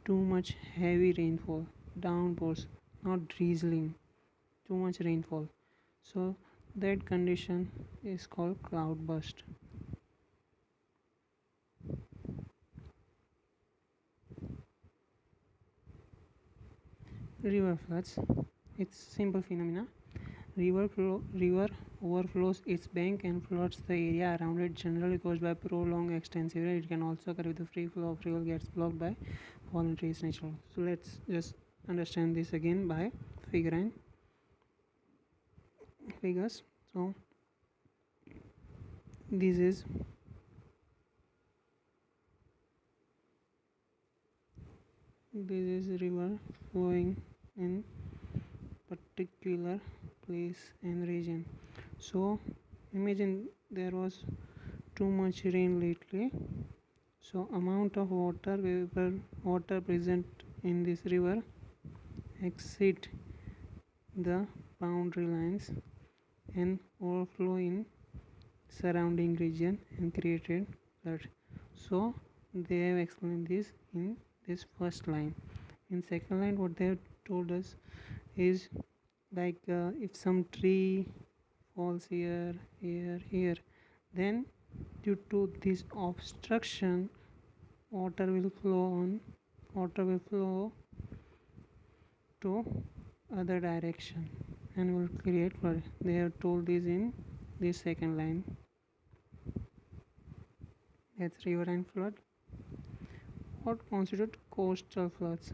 S1: too much heavy rainfall, downpours, not drizzling, too much rainfall. So that condition is called cloudburst. River floods, it's simple phenomena. River overflows its bank and floods the area around it, generally caused by prolonged extensive rain. It can also occur if the free flow of river gets blocked by fallen trees, natural. So let's just understand this again by figures. So this is river flowing in particular place and region. So imagine there was too much rain lately, so amount of water present in this river exceed the boundary lines and overflow in surrounding region and created flood. So they have explained this in this first line. In second line, what they have told us is like if some tree falls here, then due to this obstruction, water will flow to other direction and will create flood. They have told this in this second line. That's riverine flood. What constitute coastal floods?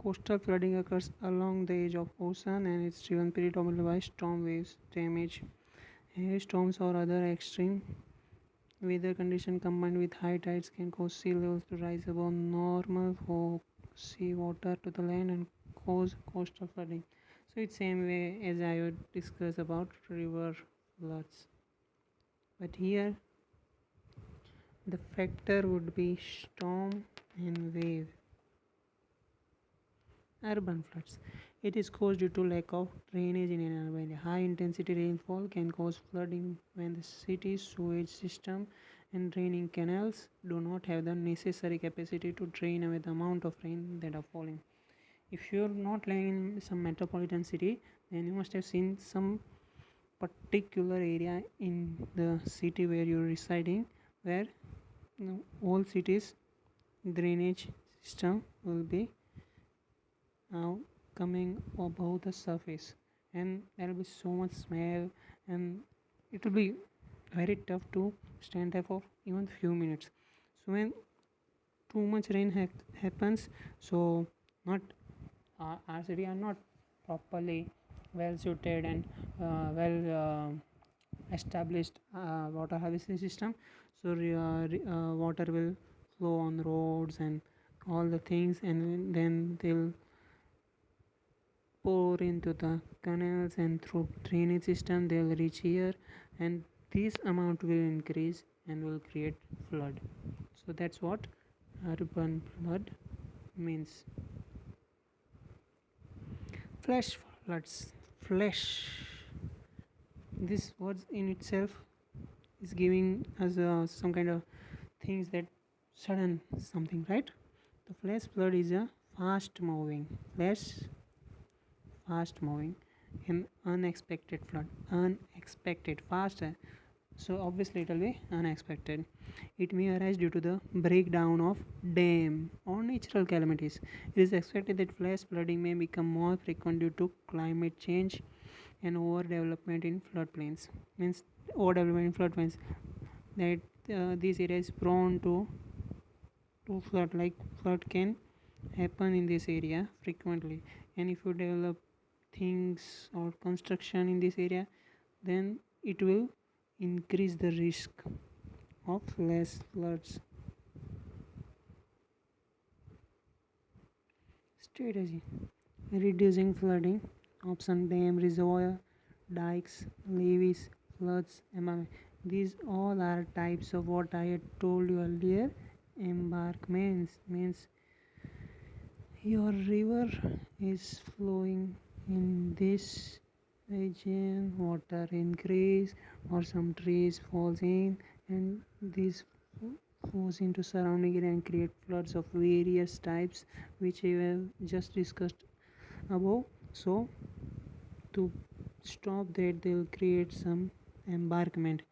S1: Coastal flooding occurs along the edge of ocean and is driven predominantly by storm waves. Damage, heavy storms or other extreme weather conditions combined with high tides can cause sea levels to rise above normal for sea water to the land and cause coastal flooding. So it's same way as I would discuss about river floods, but here the factor would be storm and wave. Urban floods. It is caused due to lack of drainage in an area. High intensity rainfall can cause flooding when the city's sewage system and draining canals do not have the necessary capacity to drain away the amount of rain that are falling. If you're not living in some metropolitan city, then you must have seen some particular area in the city where you're residing where all cities drainage system will be now coming above the surface, and there will be so much smell and it will be very tough to stand there for even few minutes. So when too much rain happens, so not our city are not properly well suited and well established water harvesting system. So water will flow on roads and all the things, and then they'll pour into the canals and through drainage system they'll reach here, and this amount will increase and will create flood. So that's what urban flood means. Flash floods. flash. This words in itself is giving us some kind of things that sudden something, right? The flash flood is a fast moving and unexpected flood. Unexpected, fast. So obviously it will be unexpected. It may arise due to the breakdown of dam or natural calamities. It is expected that flash flooding may become more frequent due to climate change and overdevelopment in floodplains. Means overdevelopment in floodplains, that this area is prone to flood. Like flood can happen in this area frequently, and if you develop things or construction in this area, then it will increase the risk of less floods. Strategy: reducing flooding. Option: dam, reservoir, dikes, levees, floods, embankment. These all are types of what I had told you earlier. Embankments means your river is flowing in this region, water increase or some trees falls in, and this flows into surrounding area and create floods of various types, which I have just discussed above. So to stop that, they'll create some embankment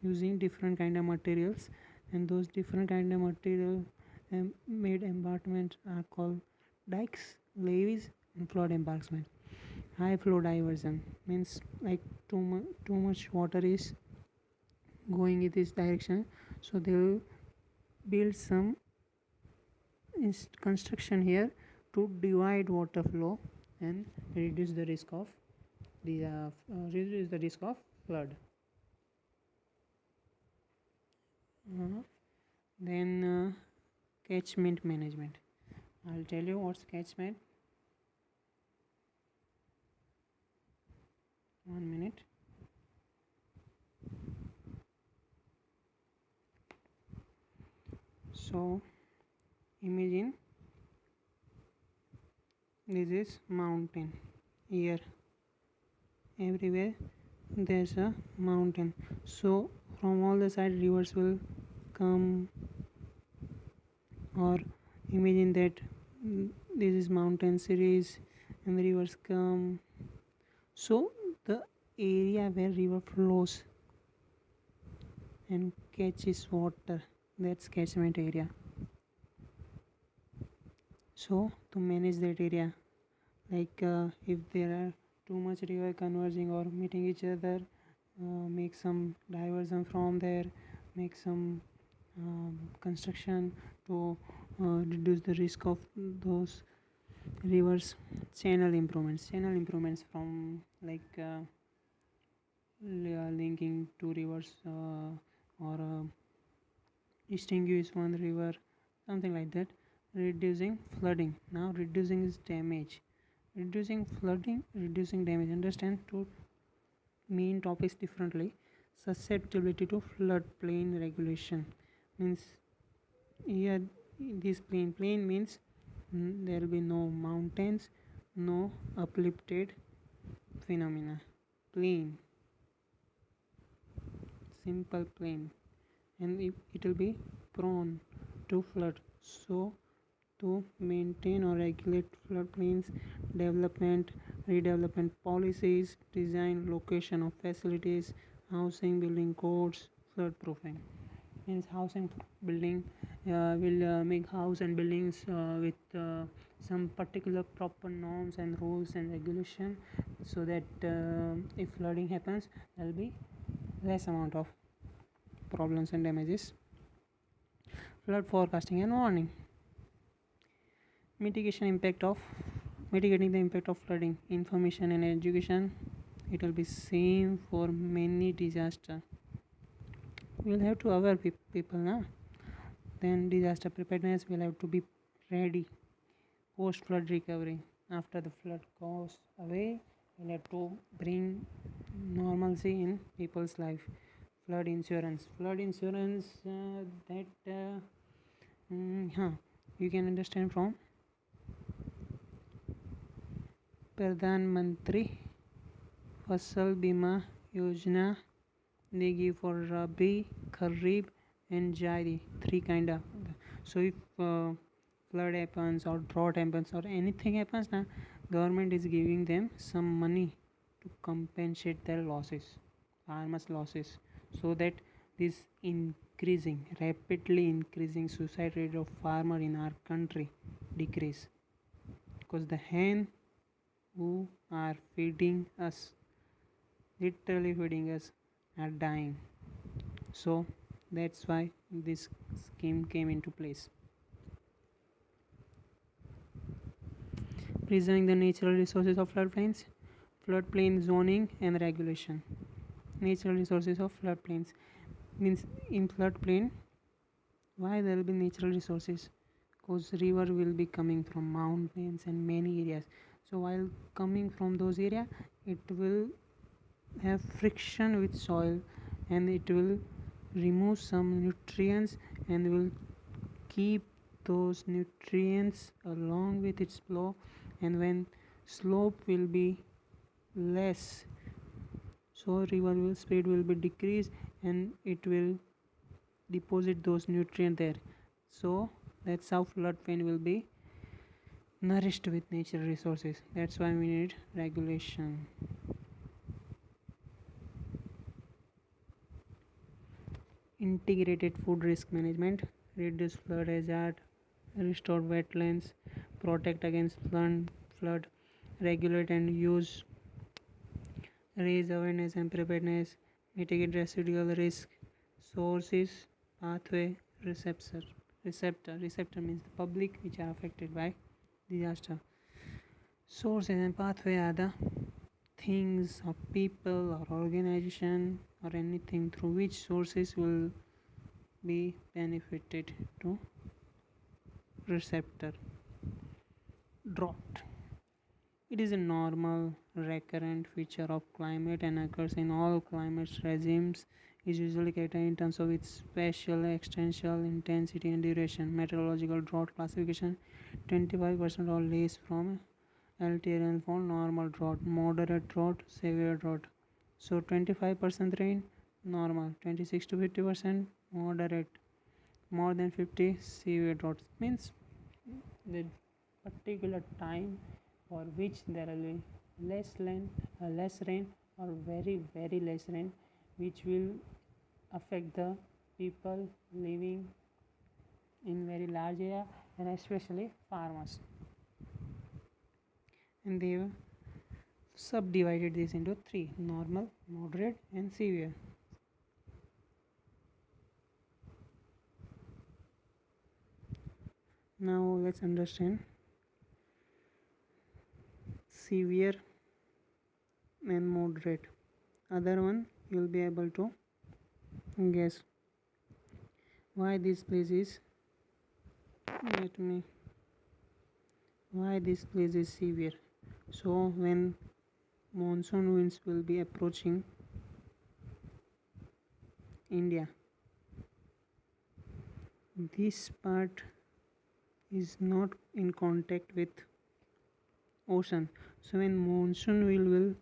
S1: using different kind of materials, and those different kind of material made embankments are called dikes, levees, and flood embankment. High flow diversion means like too much water is going in this direction, so they will build some construction here to divide water flow and reduce the risk of flood. Then catchment management. I'll tell you what's catchment. 1 minute. So imagine this is mountain. Here everywhere there's a mountain, so from all the side rivers will come, or imagine that this is mountain series and the rivers come, so the area where river flows and catches water, that's catchment area. So to manage that area, like if there are too much river converging or meeting each other, make some diversion from there, make some construction to reduce the risk of those rivers. Channel improvements from like linking two rivers, or extinguish one river, something like that. Reducing flooding. Now reducing is damage. Reducing flooding, reducing damage. Understand two main topics differently. Susceptibility to floodplain regulation means here this plain means there will be no mountains, no uplifted phenomena. Plain, simple plain, and it will be prone to flood. So to maintain or regulate floodplains, development, redevelopment policies, design, location of facilities, housing, building codes, flood proofing. Means house and building will make house and buildings with some particular proper norms and rules and regulation, so that if flooding happens, there will be less amount of problems and damages. Flood forecasting and warning. Mitigating the impact of flooding. Information and education. It will be same for many disaster. We'll have to aware people now. Then disaster preparedness, will have to be ready. Post flood recovery. After the flood goes away, we'll have to bring normalcy in people's life. Flood insurance. That you can understand from Pradhan Mantri Fasal Bima Yojana they give for Rabi, Kharif and Jaidi, three kind of. So if flood happens or drought happens or anything happens now, government is giving them some money to compensate their losses, farmers losses, so that this rapidly increasing suicide rate of farmer in our country decrease, because the hen who are feeding us, literally feeding us, are dying. So that's why this scheme came into place. Preserving the natural resources of floodplains, floodplain zoning and regulation. Natural resources of floodplains means in floodplain, why there will be natural resources? Because river will be coming from mountains and many areas. So while coming from those areas, it will have friction with soil and it will remove some nutrients and will keep those nutrients along with its flow, and when slope will be less, so river will speed will be decreased and it will deposit those nutrients there. So that's how floodplain will be nourished with natural resources. That's why we need regulation. Integrated food risk management, reduce flood hazard, restore wetlands, protect against flood, regulate and use, raise awareness and preparedness, mitigate residual risk, sources, pathway, receptor means the public which are affected by disaster. Sources and pathway are the things or people or organization or anything through which sources will be benefited to receptor. Drought, it is a normal recurrent feature of climate and occurs in all climate regimes. Is usually characterized in terms of its spatial, extensional, intensity and duration. Meteorological drought classification: 25% or less from LTRL for normal drought, moderate drought, severe drought. So 25% rain, normal; 26 to 50% moderate; more than 50 severe drought. Means the particular time for which there will be less rain or very less rain, which will affect the people living in very large area and especially farmers. And they have subdivided this into three: normal, moderate and severe. Now let's understand severe and moderate. Other one you will be able to guess why this place is severe. So when monsoon winds will be approaching India, this part is not in contact with ocean. So when monsoon will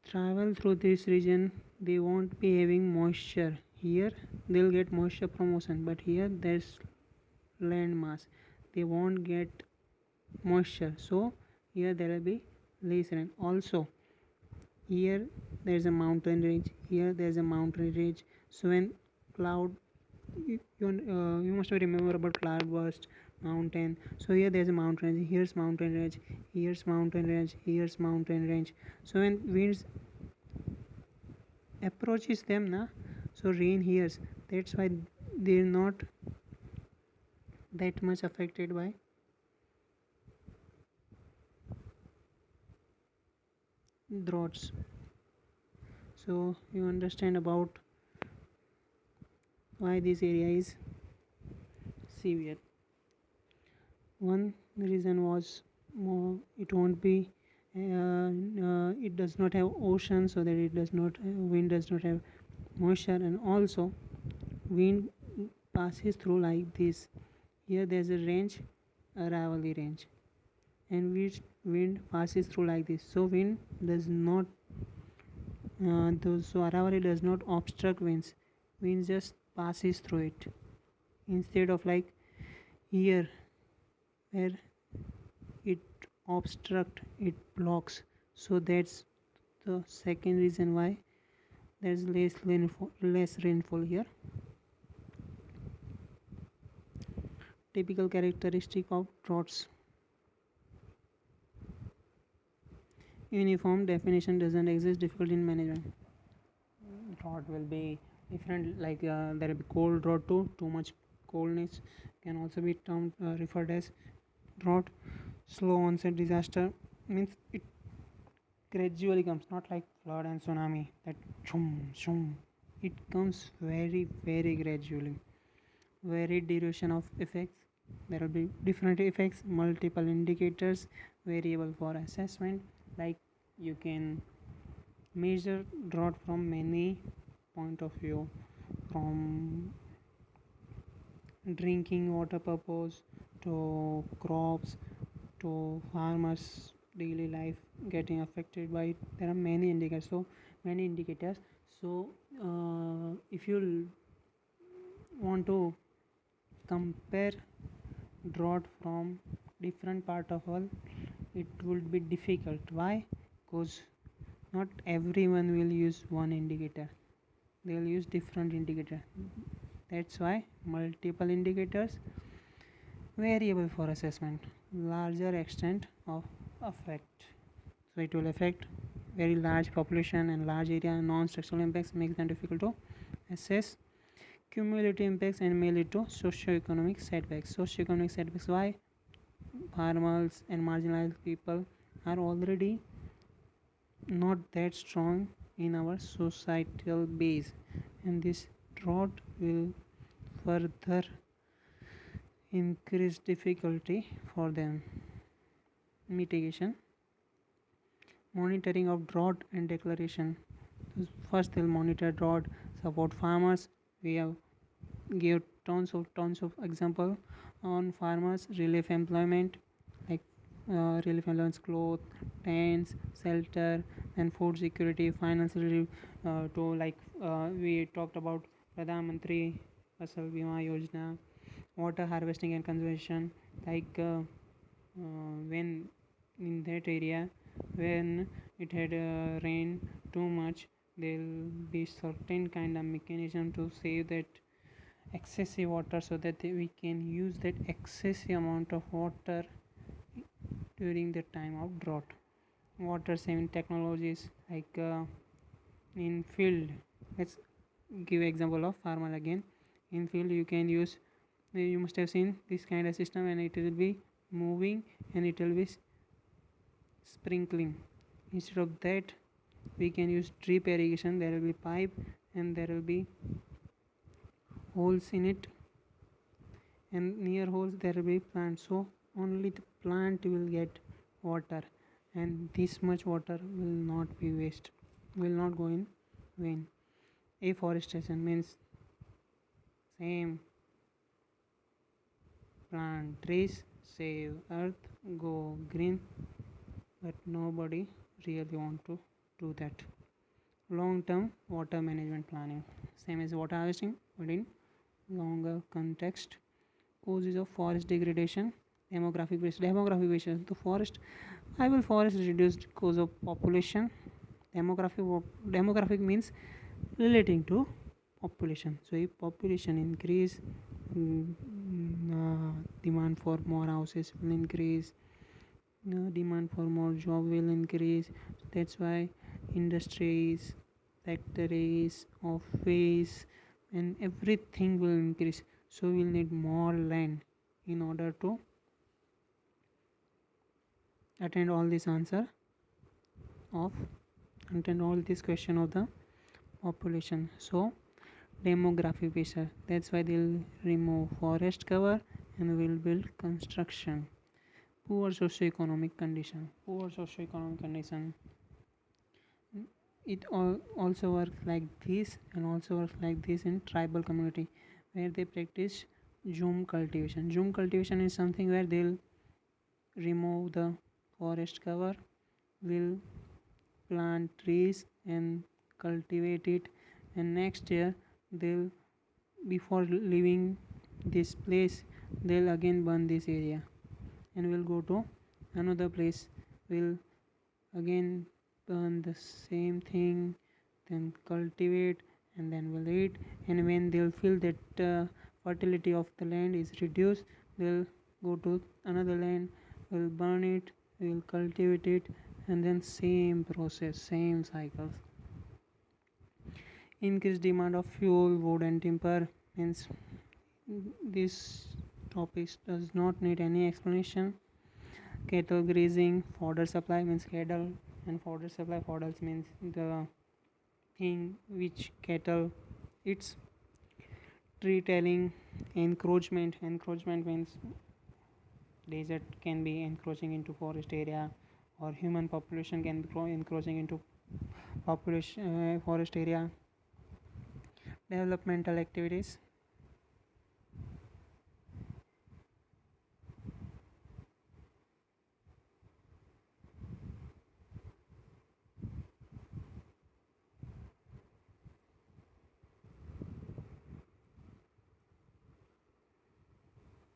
S1: travel through this region, they won't be having moisture. Here they'll get moisture from ocean, but here there's land mass, they won't get moisture, so here there will be less rain. Also here there's a mountain range, here there's a mountain range. So when cloud, you must remember about cloud burst, mountain. So here there's a mountain range, here's mountain range, here's mountain range, here's mountain range. So when winds approaches them na, so rain hears, that's why they're not that much affected by droughts. So you understand about why this area is severe. One reason was more, it won't be it does not have ocean, so that it does not wind does not have moisture, and also wind passes through like this. Here there's a range, Aravalli range, and which wind passes through like this. So wind does not so Aravalli does not obstruct winds. Wind just passes through it. Instead of like here where it obstruct, it blocks. So that's the second reason why there's less rainfall here. Typical characteristic of droughts. Uniform definition doesn't exist. Difficulty in management. Drought will be different. Like there will be cold drought too. Too much coldness can also be termed referred as drought. Slow onset disaster means it gradually comes, not like flood and tsunami that shum shum. It comes very gradually. Varied duration of effects. There will be different effects, multiple indicators, variable for assessment. Like you can measure drought from many point of view, from drinking water purpose to crops to farmers daily life getting affected by it. There are many indicators. So if you want to compare drought from different part of world, it would be difficult. Why? Because not everyone will use one indicator, they will use different indicator. That's why multiple indicators, variable for assessment, larger extent of effect. So it will affect very large population and large area. Non-structural impacts make them difficult to assess. Cumulative impacts and may lead to socio-economic setbacks. Socio-economic setbacks, why? Farmers and marginalized people are already not that strong in our societal base, and this drought will further increase difficulty for them. Mitigation. Monitoring of drought and declaration. First they'll monitor drought, support farmers. We have give tons of example on farmers. Relief employment, like relief employments, cloth, tents, shelter, and food security. Financial relief to like we talked about Pradhan Mantri Fasal Bima Yojana. Water harvesting and conservation, like when in that area when it had rain too much, there'll be certain kind of mechanism to save that excessive water, so that we can use that excessive amount of water during the time of drought. Water saving technologies, like in field, let's give example of farmer again. In field you can use, you must have seen this kind of system, and it will be moving and it will be sprinkling. Instead of that, we can use drip irrigation. There will be pipe and there will be holes in it, and near holes there will be plant, so only the plant will get water, and this much water will not be waste, will not go in vain. Afforestation means same, plant trees, save earth, go green, but nobody really want to do that. Long term water management planning, same as water harvesting but in longer context. Causes of forest degradation. Demographic waste the forest, why will forest reduce because of population? Demographic means relating to population. So if population increase, demand for more houses will increase, demand for more job will increase. That's why industries, factories, office, and everything will increase. So we'll need more land in order to attend all this answer of attend all this question of the population. So demographic pressure, that's why they'll remove forest cover and will build construction. Poor socioeconomic condition, it also works like this and also works like this in tribal community, where they practice Zoom cultivation. Zoom cultivation is something where they'll remove the forest cover, will plant trees and cultivate it, and next year they'll, before leaving this place, they'll again burn this area and will go to another place, will again burn the same thing, then cultivate, and then will eat. And when they'll feel that fertility of the land is reduced, they'll go to another land, will burn it, will cultivate it, and then same process, same cycles. Increased demand of fuel, wood, and timber means this topic does not need any explanation. Cattle grazing, fodder supply means cattle, and fodder supply, fodders means the thing which cattle eats. Tree telling, encroachment means desert can be encroaching into forest area, or human population can be encroaching into population forest area. Developmental activities.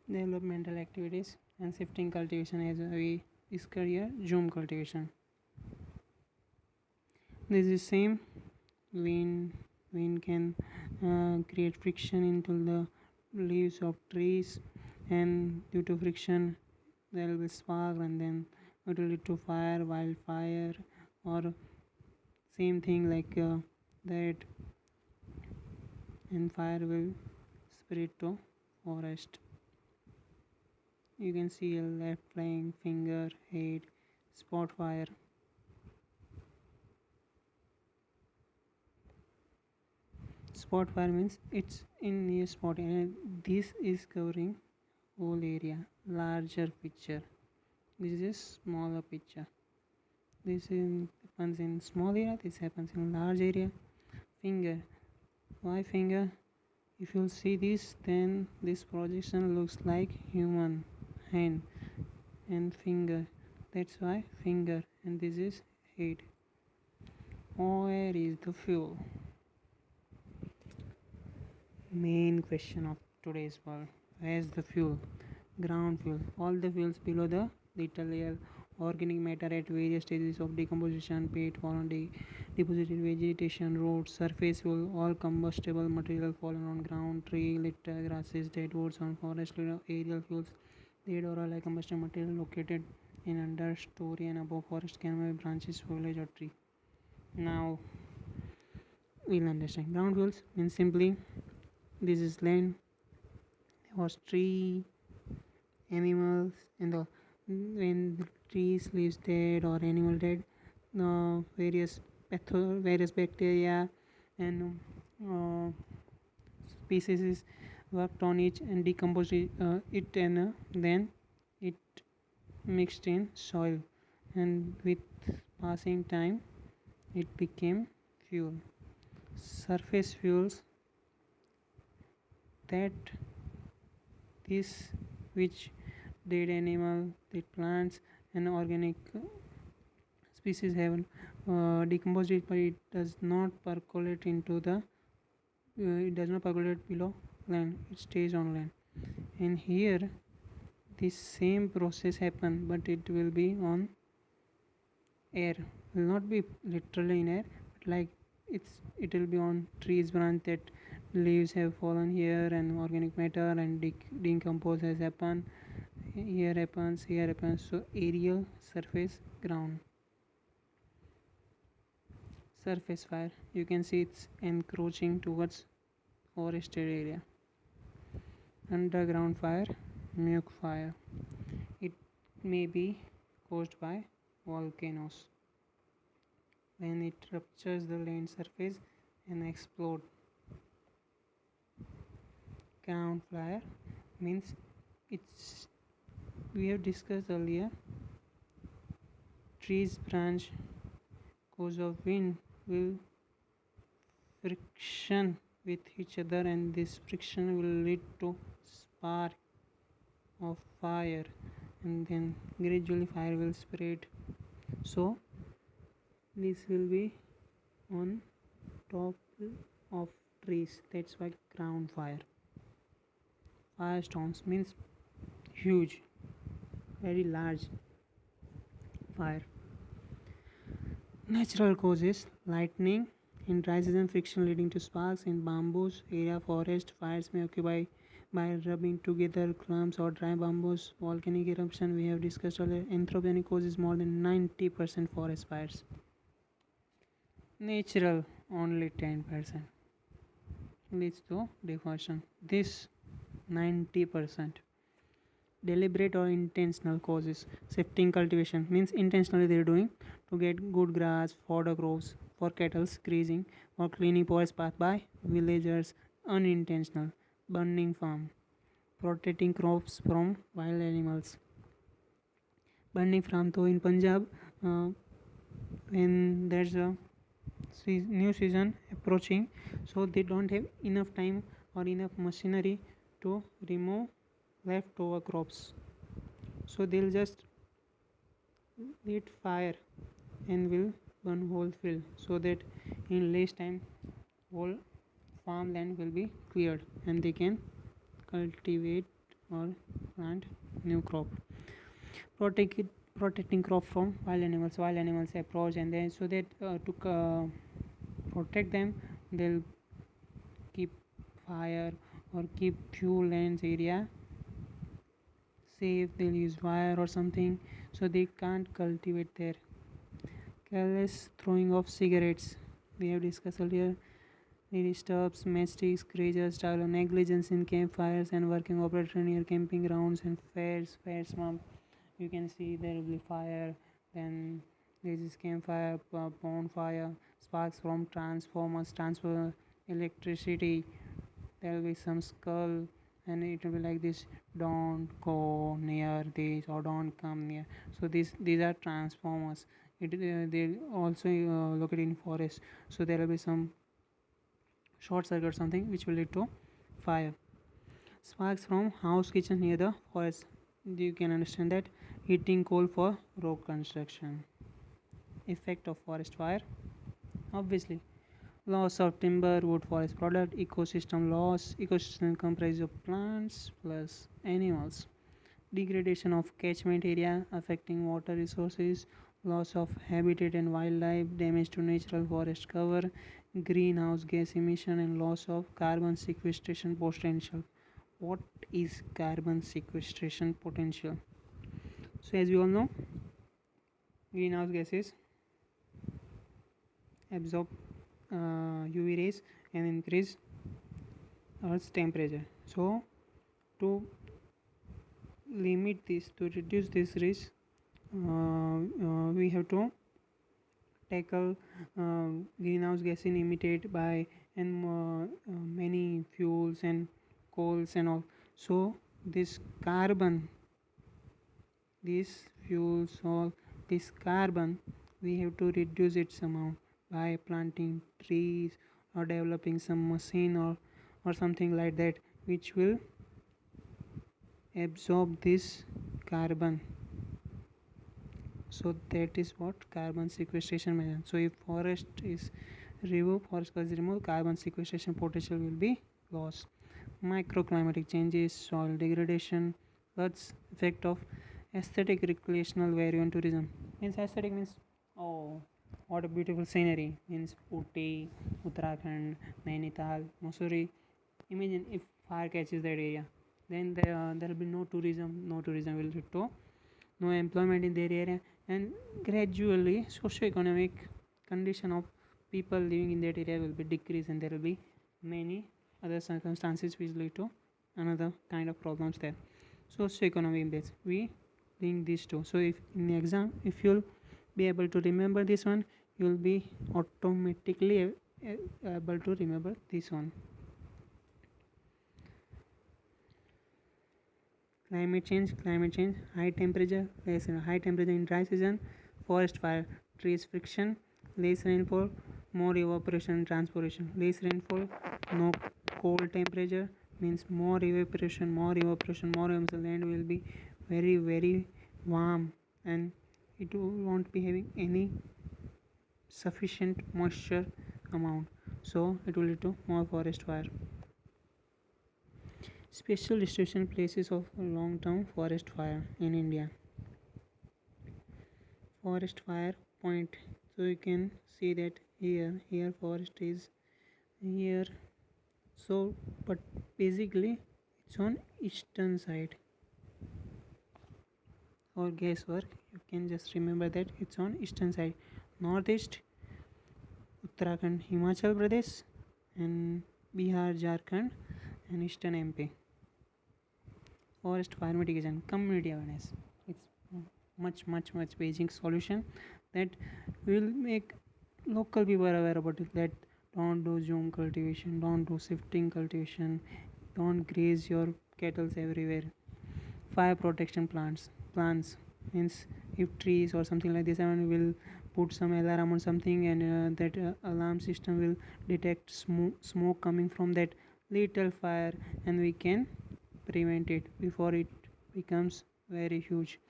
S1: Developmental activities and shifting cultivation, as we discussed here, zoom cultivation. This is same. Wind can create friction into the leaves of trees, and due to friction there will be spark, and then it will lead to fire, wildfire, or same thing like that, and fire will spread to forest. You can see a left flying finger, head, spot fire. Spot fire means it's in a spot, and this is covering whole area, larger picture. This is smaller picture. This happens in small area, this happens in large area. Finger. Why finger? If you see this, then this projection looks like human hand and finger. That's why finger, and this is head. Where is the fuel? Main question of today's world. Where is the fuel? Ground fuel. All the fuels below the little layer, organic matter at various stages of decomposition, peat, fallen deposited vegetation, roads, surface fuel, all combustible material fallen on ground, tree, litter, grasses, dead woods on forest, aerial fuels, dead or alive combustible material located in understory and above forest canopy, branches, foliage or tree. Now we'll understand. Ground fuels means simply this is land, was tree, animals, and the when the trees leaves dead or animal dead, various various bacteria and species is worked on it and decomposed it, and then it mixed in soil, and with passing time it became fuel. Surface fuels, that this which dead animal, dead plants and organic species have decomposed it, but it does not percolate into the it does not percolate below land, it stays on land. And here this same process happen, but it will be on air, will not be literally in air, but like it will be on trees branch, that leaves have fallen here and organic matter and decompose has happened, here happens, here happens. So aerial, surface, ground. Surface fire, you can see it's encroaching towards forested area. Underground fire, muke fire, it may be caused by volcanoes when it ruptures the land surface and explode. Ground fire means it's, we have discussed earlier, trees branch cause of wind will friction with each other, and this friction will lead to spark of fire, and then gradually fire will spread. So this will be on top of trees. That's why ground fire. Firestorms means huge, very large fire. Natural causes: lightning in dry season, friction leading to sparks. In bamboos area forest, fires may occur by rubbing together clumps or dry bamboos. Volcanic eruption, we have discussed earlier. Anthropogenic causes more than 90% forest fires. Natural, only 10% leads to deforestation. This 90%. Deliberate or intentional causes: shifting cultivation means intentionally they're doing to get good grass, fodder crops for cattle grazing, or cleaning forest path by villagers. Unintentional: burning farm, protecting crops from wild animals. Burning farm, though in Punjab, when there's a new season approaching, so they don't have enough time or enough machinery to remove leftover crops, so they'll just lit fire and will burn whole field, so that in less time whole farmland will be cleared and they can cultivate or plant new crop. Protect it, protecting crop from wild animals. Wild animals approach, and then so that to protect them, they'll keep fire or keep few lands area safe. They'll use wire or something so they can't cultivate there. Careless throwing of cigarettes, we have discussed earlier. It stops matchsticks, grazers, traveler. Negligence in campfires and working operator near camping grounds and fairs. Fairs, mom, you can see there will be fire. Then there is campfire, bonfire, sparks from transformers transfer electricity. There will be some skull, and it will be like this: don't go near this or don't come near. So these are transformers. They also located in forest, so there will be some short circuit or something which will lead to fire. Sparks from house kitchen near the forest, you can understand that. Heating coal for road construction. Effect of forest fire, obviously: loss of timber, wood, forest product. Ecosystem loss, ecosystem comprised of plants plus animals. Degradation of catchment area affecting water resources, loss of habitat and wildlife, damage to natural forest cover, greenhouse gas emission, and loss of carbon sequestration potential. What is carbon sequestration potential? So as we all know, greenhouse gases absorb UV rays and increase Earth's temperature. So to limit this, to reduce this risk, we have to tackle greenhouse gas emitted by and many fuels and coals and all. So this carbon, these fuels, all this carbon, we have to reduce its amount by planting trees or developing some machine or something like that which will absorb this carbon. So that is what carbon sequestration measures. So if forest is removed, carbon sequestration potential will be lost. Microclimatic changes, soil degradation, Earth's effect of aesthetic recreational value and tourism. Means aesthetic means, oh, what a beautiful scenery. Means Ooty, Uttarakhand, Nainital, Mussoorie. Imagine if fire catches that area, then there will be no tourism. No tourism will lead to no employment in that area, and gradually socio-economic condition of people living in that area will be decreased, and there will be many other circumstances which lead to another kind of problems there. Socio-economic impacts, we link these two. So if in the exam, if you'll be able to remember this one, you'll be automatically able to remember this one. Climate change, high temperature, high temperature in dry season, forest fire, trees friction, less rainfall, more evaporation and transpiration. Less rainfall, no cold temperature means more evaporation, land will be very warm, and it won't be having any sufficient moisture amount, so it will lead to more forest fire. Special distribution places of long term forest fire in India. Forest fire point, so you can see that here forest is here, so but basically it's on eastern side. For guesswork, you can just remember that it's on eastern side. Northeast, Uttarakhand, Himachal Pradesh, and Bihar, Jharkhand, and eastern MP. Forest fire mitigation, community awareness. It's much basic solution that will make local people aware about it. That don't do zoom cultivation, don't do shifting cultivation, don't graze your cattle everywhere. Fire protection plants means if trees or something like this, and will put some alarm on something, and that alarm system will detect smoke coming from that little fire, and we can prevent it before it becomes very huge.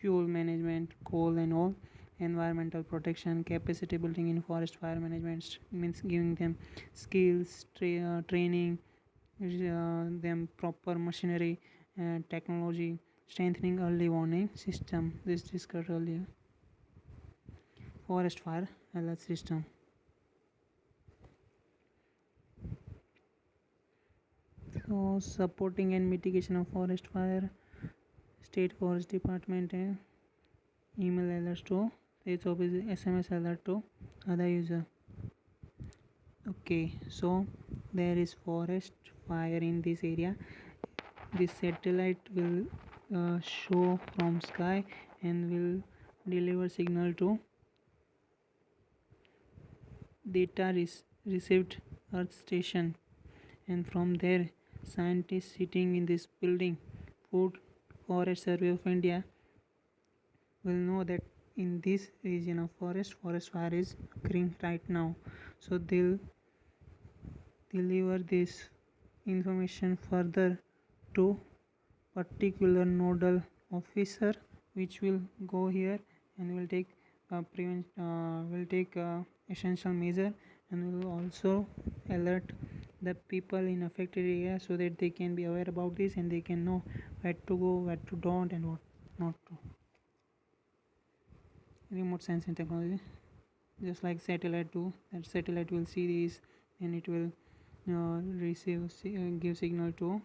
S1: Fuel management, coal and all. Environmental protection, capacity building in forest fire management means giving them skills, training, them proper machinery and technology, strengthening early warning system, this discussed earlier. Forest fire alert system. So supporting and mitigation of forest fire, state forest department and email alerts to state office, SMS alert to other user. Okay, so there is forest fire in this area. This satellite will show from sky and will deliver signal to data received earth station, and from there scientists sitting in this building, food forest survey of India, will know that in this region of forest fire is occurring right now, so they'll deliver this information further to particular nodal officer, which will go here and will take essential measure, and will also alert the people in affected area so that they can be aware about this and they can know where to go, where to don't, and what not to. Remote sensing technology, just like satellite do, that satellite will see these and it will give signal to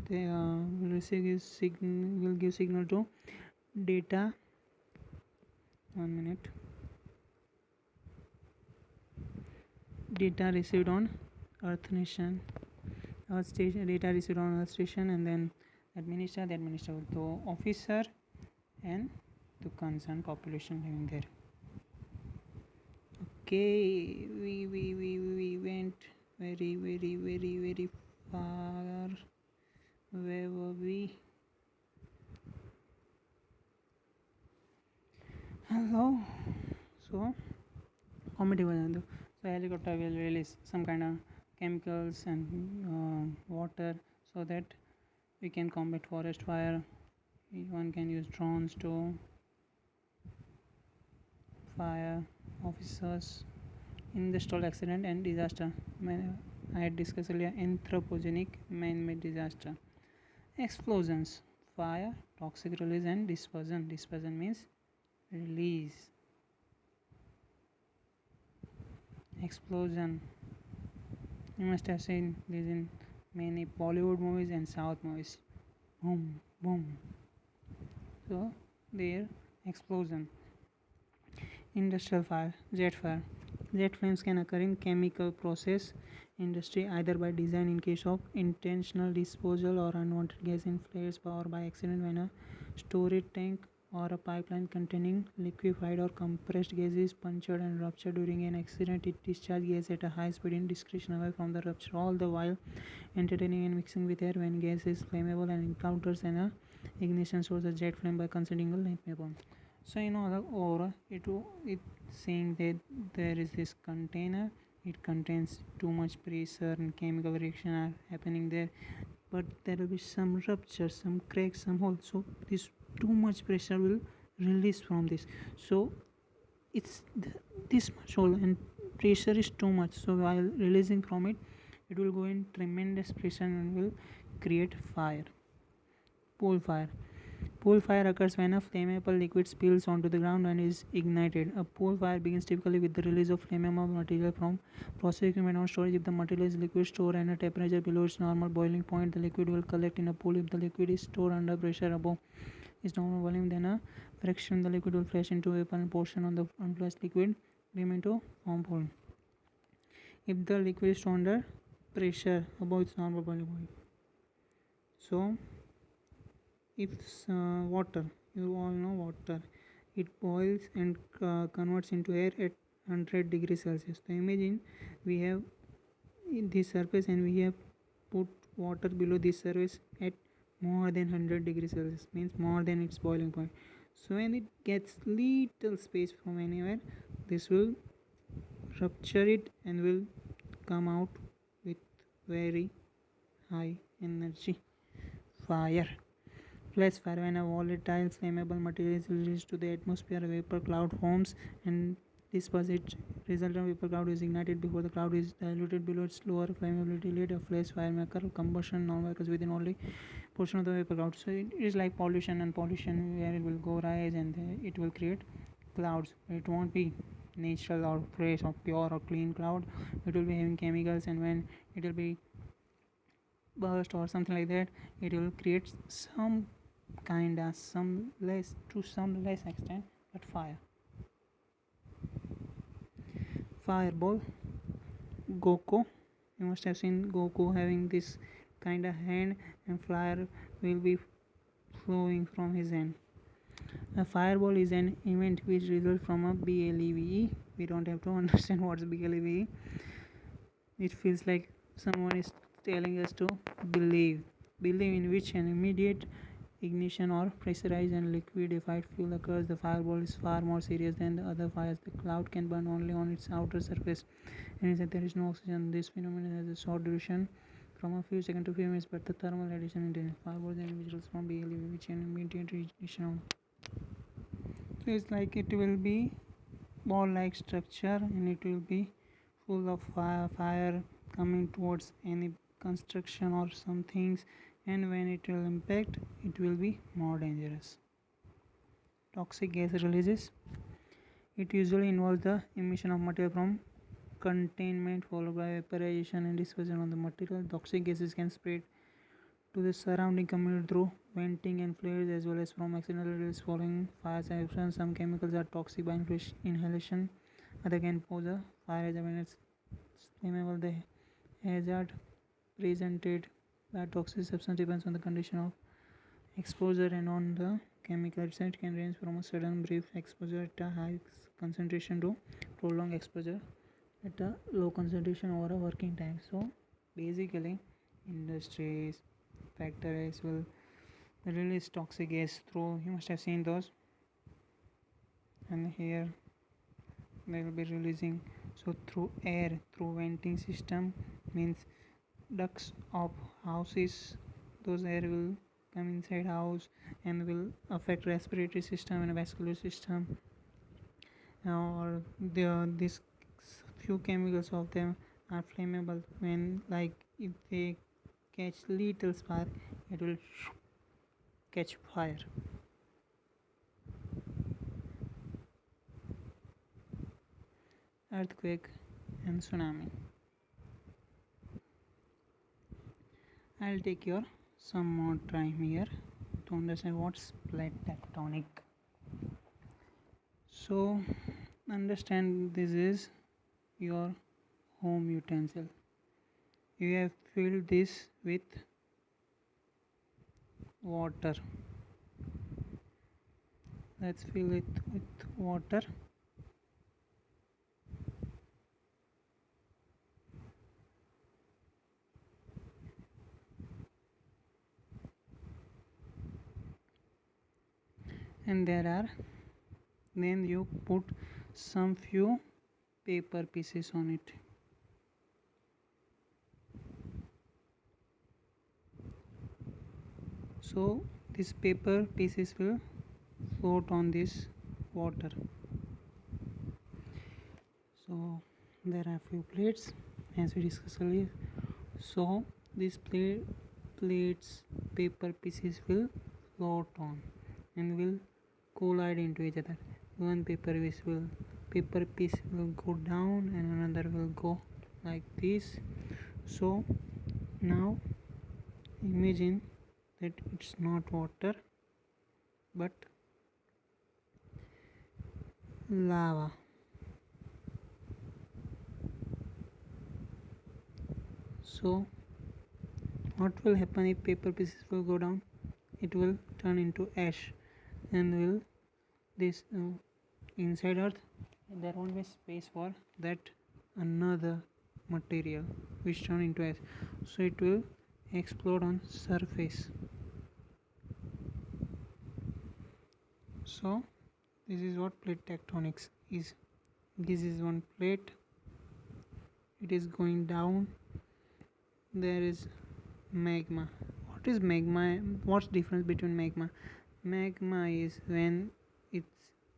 S1: the will give signal to data. 1 minute. Data received on earth station, data received on earth station, and then the administrator to officer and to concerned population living there. Okay, we went very far. Where were we? Hello. So comedy was, so helicopter will release some kind of chemicals and water so that we can combat forest fire. One can use drones to fire officers. Industrial accident and disaster. I had discussed earlier anthropogenic man-made disaster. Explosions, fire, toxic release, and dispersion. Dispersion means release. Explosion. You must have seen this in many Bollywood movies and South movies. Boom, boom. So, there, explosion. Industrial fire, jet fire. Jet flames can occur in chemical process industry either by design in case of intentional disposal or unwanted gas in flares, or by accident when a storage tank or a pipeline containing liquefied or compressed gas is punctured and ruptured during an accident. It discharges gas at a high speed in discretion away from the rupture, all the while entertaining and mixing with air. When gas is flammable and encounters an ignition source, a jet flame by considering a flame bomb. So the aura, it's saying that there is this container, it contains too much pressure and chemical reaction are happening there, but there will be some rupture, some cracks, some holes. So this too much pressure will release from this. So it's this much hole and pressure is too much. So while releasing from it, it will go in tremendous pressure and will create fire. Pool fire. Pool fire occurs when a flammable liquid spills onto the ground and is ignited. A pool fire begins typically with the release of flammable material from process equipment or storage. If the material is liquid stored at a temperature below its normal boiling point, the liquid will collect in a pool. If the liquid is stored under pressure above its normal volume, then a fraction of the liquid will flash into vapor and portion of the unflashed liquid remain to form pool. If the liquid is stored under pressure above its normal boiling point, so if water, you all know water, it boils and converts into air at 100 degrees Celsius. So imagine we have this surface and we have put water below this surface at more than 100 degrees Celsius, means more than its boiling point. So when it gets little space from anywhere, this will rupture it and will come out with very high energy fire. Flash fire. When a volatile flammable material is released to the atmosphere, a vapor cloud forms and disperses. Resultant vapor cloud is ignited before the cloud is diluted below its lower flammability rate. A flash fire may occur. Combustion normally occurs within only portion of the vapor cloud. So it is like pollution, and pollution where it will go rise and it will create clouds. It won't be natural or fresh or pure or clean cloud. It will be having chemicals, and when it will be burst or something like that, it will create some kind of some less extent, but fireball. Goku, you must have seen Goku having this kind of hand, and fire will be flowing from his hand. A fireball is an event which results from a BLEVE. We don't have to understand what's BLEVE. It feels like someone is telling us to believe in which an immediate ignition or pressurized and liquefied fuel occurs. The fireball is far more serious than the other fires. The cloud can burn only on its outer surface, and there is no oxygen. This phenomenon has a short duration from a few seconds to few minutes, but the thermal radiation intense. Fireballs and individuals from BLE, which an immediate ignition. So it's like it will be ball-like structure, and it will be full of fire coming towards any construction or some things, and when it will impact, it will be more dangerous. Toxic gas releases. It usually involves the emission of material from containment followed by vaporization and dispersion of the material. Toxic gases can spread to the surrounding community through venting and flares, as well as from accidental release following fires and eruptions. Some chemicals are toxic by inhalation, other can pose a fire hazard when it's flammable. The hazard presented by toxic substance depends on the condition of exposure and on the chemical itself. Can range from a sudden brief exposure at a high concentration to prolonged exposure at a low concentration over a working time. So basically, industries, factories will release toxic gas through, you must have seen those, and here they will be releasing, so through air, through venting system, means ducts of houses. Those air will come inside house and will affect respiratory system and vascular system, or this few chemicals of them are flammable. When, like, if they catch little spark, it will catch fire. Earthquake and tsunami. I'll take your some more time here to understand what's plate tectonic. So understand, this is your home utensil. You have filled this with water. Let's fill it with water. And then you put some few paper pieces on it. So these paper pieces will float on this water. So there are few plates as we discussed earlier. So these plates paper pieces will float on and will collide into each other. One paper piece will go down and another will go like this. So now imagine that it's not water but lava. So what will happen if paper pieces will go down? It will turn into ash and will this inside earth there won't be space for that another material which turn into ash, so it will explode on surface. So this is what plate tectonics is. This is one plate, it is going down, there is magma. What is magma? What's difference between magma? Magma is when it's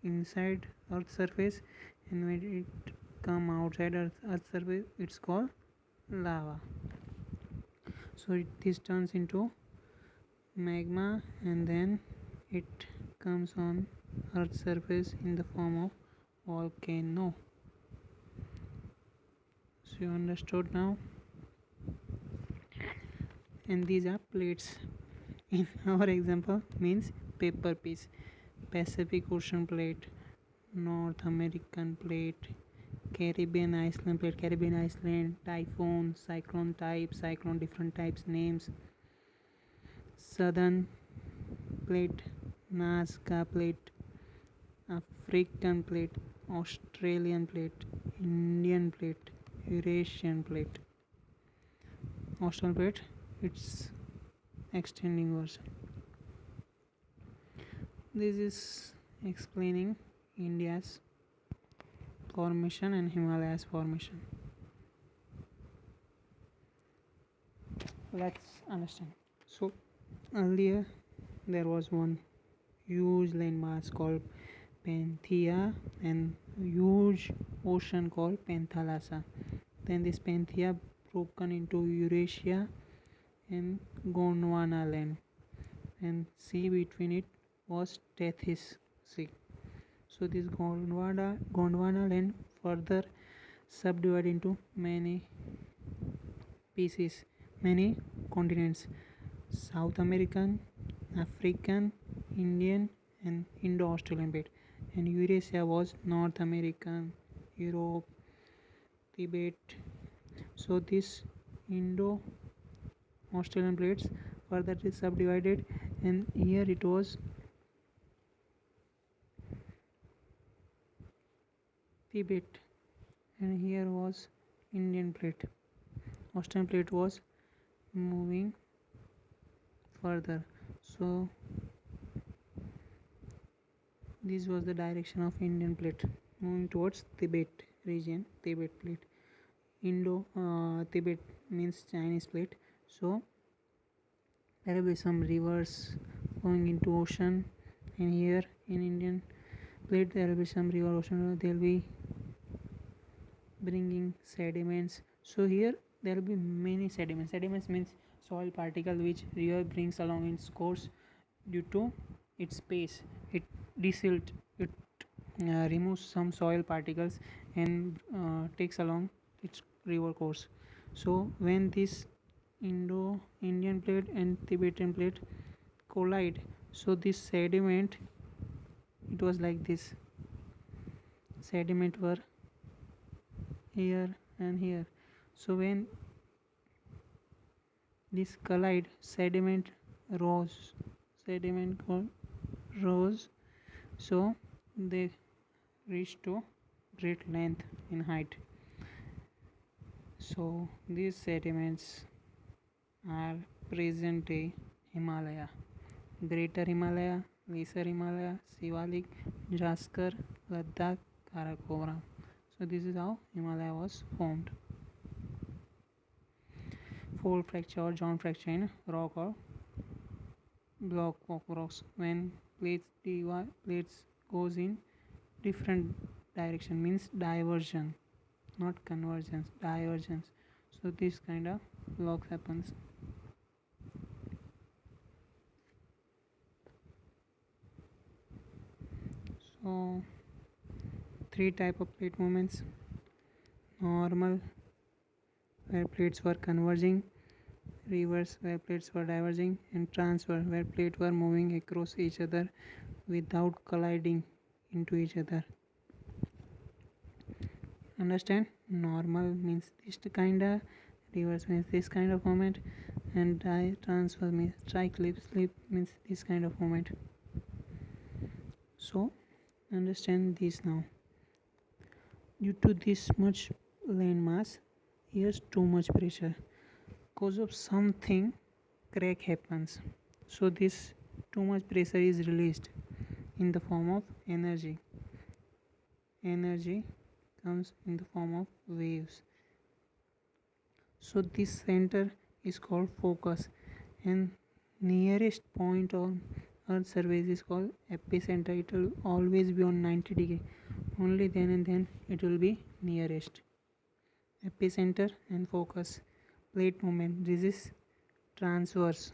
S1: inside earth surface, and when it come outside earth surface it's called lava. So this turns into magma and then it comes on earth surface in the form of volcano. So you understood now? And these are plates. In our example means paper piece, Pacific Ocean plate, North American plate, Caribbean Island plate, Caribbean Island, typhoon, cyclone type, cyclone different types names, Southern plate, Nazca plate, African plate, Australian plate, Indian plate, Eurasian plate. Australian plate, it's extending version. This is explaining India's formation and Himalayas formation. Let's understand. So earlier there was one huge landmass called Panthea and huge ocean called Panthalassa. Then this Panthea broken into Eurasia and Gondwana land, and sea between it was Tethys Sea. So this Gondwana land further subdivided into many pieces, many continents: South American, African, Indian, and Indo-Australian plate. And Eurasia was North American, Europe, Tibet. So this Indo-Australian plates further subdivided, and here it was Tibet, and here was Indian plate. Australian plate was moving further. So this was the direction of Indian plate moving towards Tibet region, Tibet plate. Tibet means Chinese plate. So there will be some rivers going into ocean, and here in Indian plate there will be some river ocean, they will be bringing sediments. So here there will be many sediments. Sediments means soil particle which river brings along its course due to its pace. It desilt, it removes some soil particles and takes along its river course. So when this Indo-Indian plate and Tibetan plate collide, so this sediment, it was like this. Sediment were here and here. So when this collide, sediment rose. So they reach to great length in height. So these sediments are present day Himalaya, Greater Himalaya, Lesser Himalaya, Sivalik, Jaskar, Ladakh, Karakoram. So this is how Himalaya was formed. Fold fracture or joint fracture in rock or block of rocks when plates goes in different direction means diversion, not convergence, divergence. So this kind of blocks happens. So three type of plate movements: normal, where plates were converging; reverse, where plates were diverging; and transfer, where plates were moving across each other without colliding into each other. Understand? Normal means this kind of, reverse means this kind of movement, and transfer means strike slip means this kind of movement. So understand this now. Due to this much land mass, here's too much pressure. Cause of something, crack happens. So this too much pressure is released in the form of energy. Energy comes in the form of waves. So this center is called focus, and nearest point on Earth surface is called epicenter. It will always be on 90 degree. Only then and then it will be nearest. Epicenter and focus. Plate movement. This is transverse.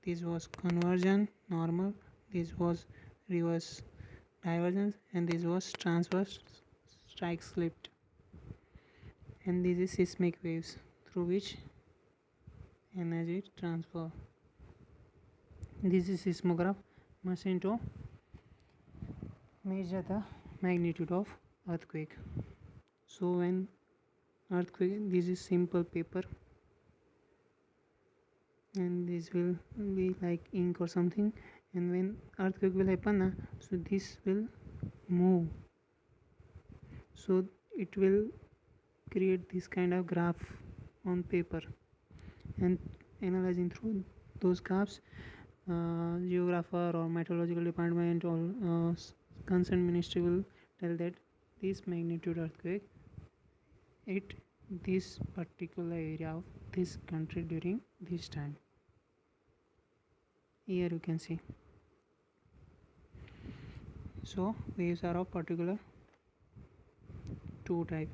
S1: This was conversion, normal. This was reverse, divergence, and this was transverse, strike slipped. And this is seismic waves through which energy transfer. This is seismograph machine to measure the magnitude of earthquake. So when earthquake, this is simple paper, and this will be like ink or something, and when earthquake will happen, so this will move, so it will create this kind of graph on paper, and analyzing through those graphs, geographer or meteorological department or concerned ministry will tell that this magnitude earthquake at this particular area of this country during this time. Here you can see. So waves are of particular two type: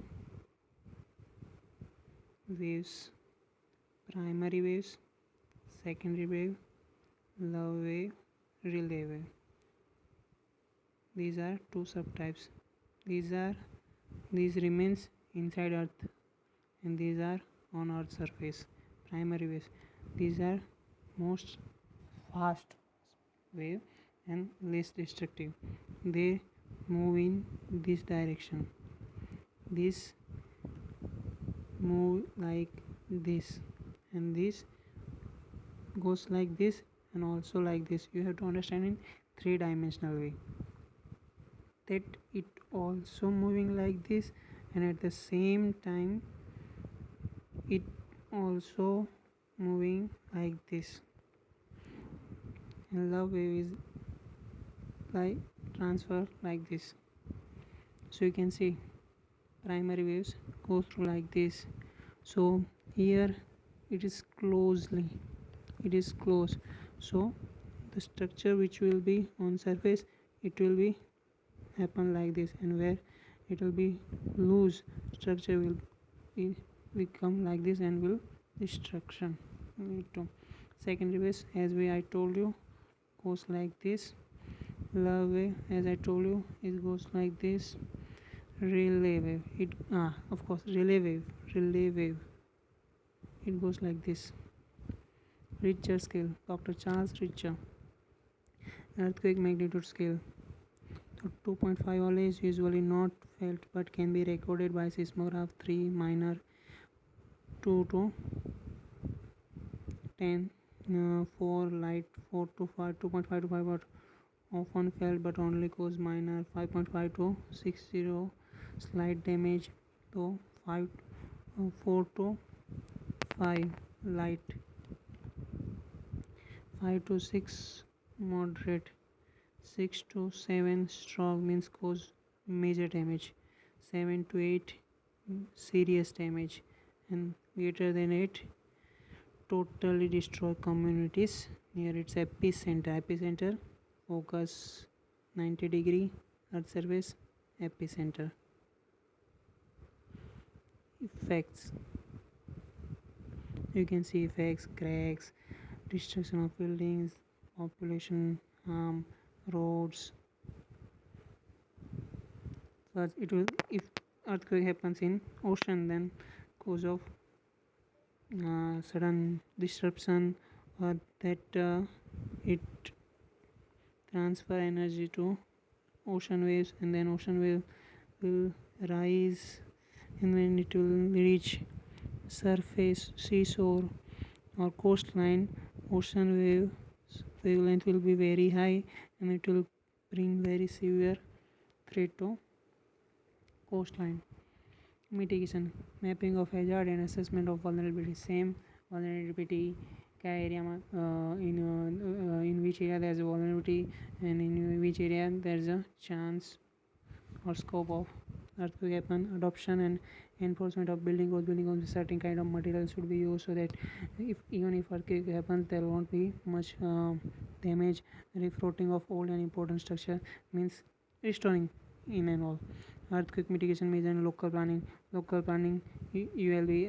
S1: waves, primary waves, secondary wave, love wave, relay wave. These are two subtypes. These remains inside earth, and these are on earth's surface. Primary waves, these are most fast wave and least destructive. They move in this direction. This move like this, and this goes like this and also like this. You have to understand in three-dimensional way that it also moving like this, and at the same time it also moving like this. And love wave is like transfer like this. So you can see primary waves go through like this. So here it is close, so the structure which will be on surface, it will be happen like this, and where it will be loose, structure will be become like this and will destruction. Secondary waves, as I told you, goes like this. Love wave, as I told you, it goes like this. Relay wave, of course, relay wave, it goes like this. Richter scale, Dr. Charles Richter. Earthquake magnitude scale. So 2.5 only is usually not felt but can be recorded by seismograph. 3 minor, 2 to 10, 4 light, 4 to 5, 2.5 to 5 are often felt but only cause minor. 5.5 to 60 slight damage, to 4 to 5 light, 5 to 6 moderate, 6 to 7 strong means cause major damage, 7 to 8 serious damage, and greater than 8 totally destroy communities near its epicenter. Epicenter, focus 90-degree, earth surface, epicenter. Effects, you can see effects: cracks, destruction of buildings, population harm, roads. So it will, if earthquake happens in ocean, then cause of sudden disruption, or that it transfer energy to ocean waves, and then ocean wave will rise, and when it will reach surface, seashore or coastline, ocean wavelength will be very high, and it will bring very severe threat to coastline. Mitigation, mapping of hazard and assessment of vulnerability. Same vulnerability क्या area में in which area there is a vulnerability, and in which area there is a chance or scope of earthquake happen. Adoption and enforcement of building codes. Building codes, certain kind of material should be used so that even if earthquake happens, there won't be much damage. Refrooting of old and important structure means restoring in and all. Earthquake mitigation measures and local planning. Local planning, ULB,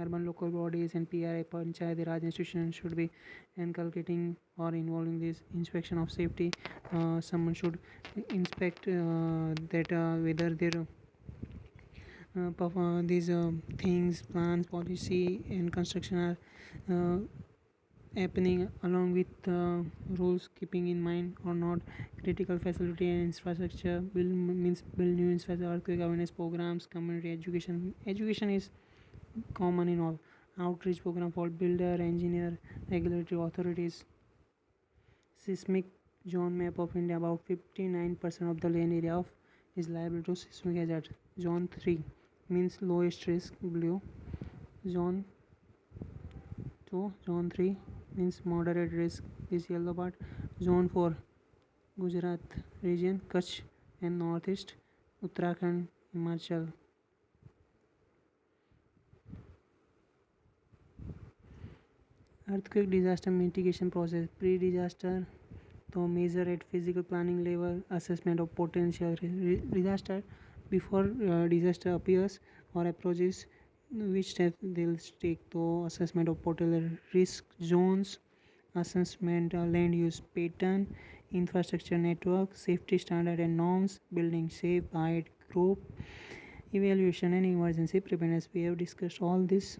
S1: urban local bodies and PRA, Panchayat Raj institutions should be inculcating or involving this inspection of safety. Someone should inspect that whether their these things, plans, policy and construction are happening along with rules, keeping in mind or not. Critical facility and infrastructure, build new infrastructure. Earthquake awareness programs, community education is common in all. Outreach program for builder, engineer, regulatory authorities. Seismic zone map of India. About 59% of the land area of is liable to seismic hazard. Zone 3 means lowest risk, blue. Zone 2, zone 3 means moderate risk, this yellow part. Zone 4, Gujarat region, Kutch and northeast, Uttarakhand, Himachal. Earthquake disaster mitigation process. Pre-disaster, तो measure at physical planning level, assessment of potential disaster. Before disaster appears or approaches, which steps they'll take. तो assessment of potential risk zones, assessment land use pattern, infrastructure network, safety standard and norms, building safe height group, evaluation and emergency preparedness. We have discussed all this.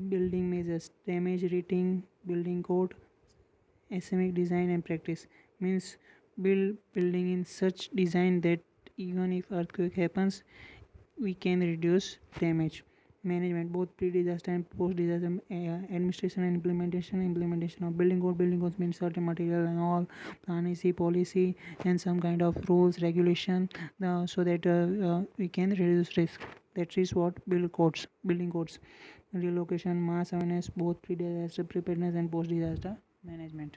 S1: Building measures, damage rating, building code, asymmetric design and practice means building in such design that even if earthquake happens, we can reduce damage. Management, both pre-disaster and post-disaster administration and implementation of building code. Building codes means certain material and all, plan policy and some kind of rules, regulation, so that we can reduce risk. That is what building codes. Relocation, mass awareness, both pre-disaster preparedness and post-disaster management.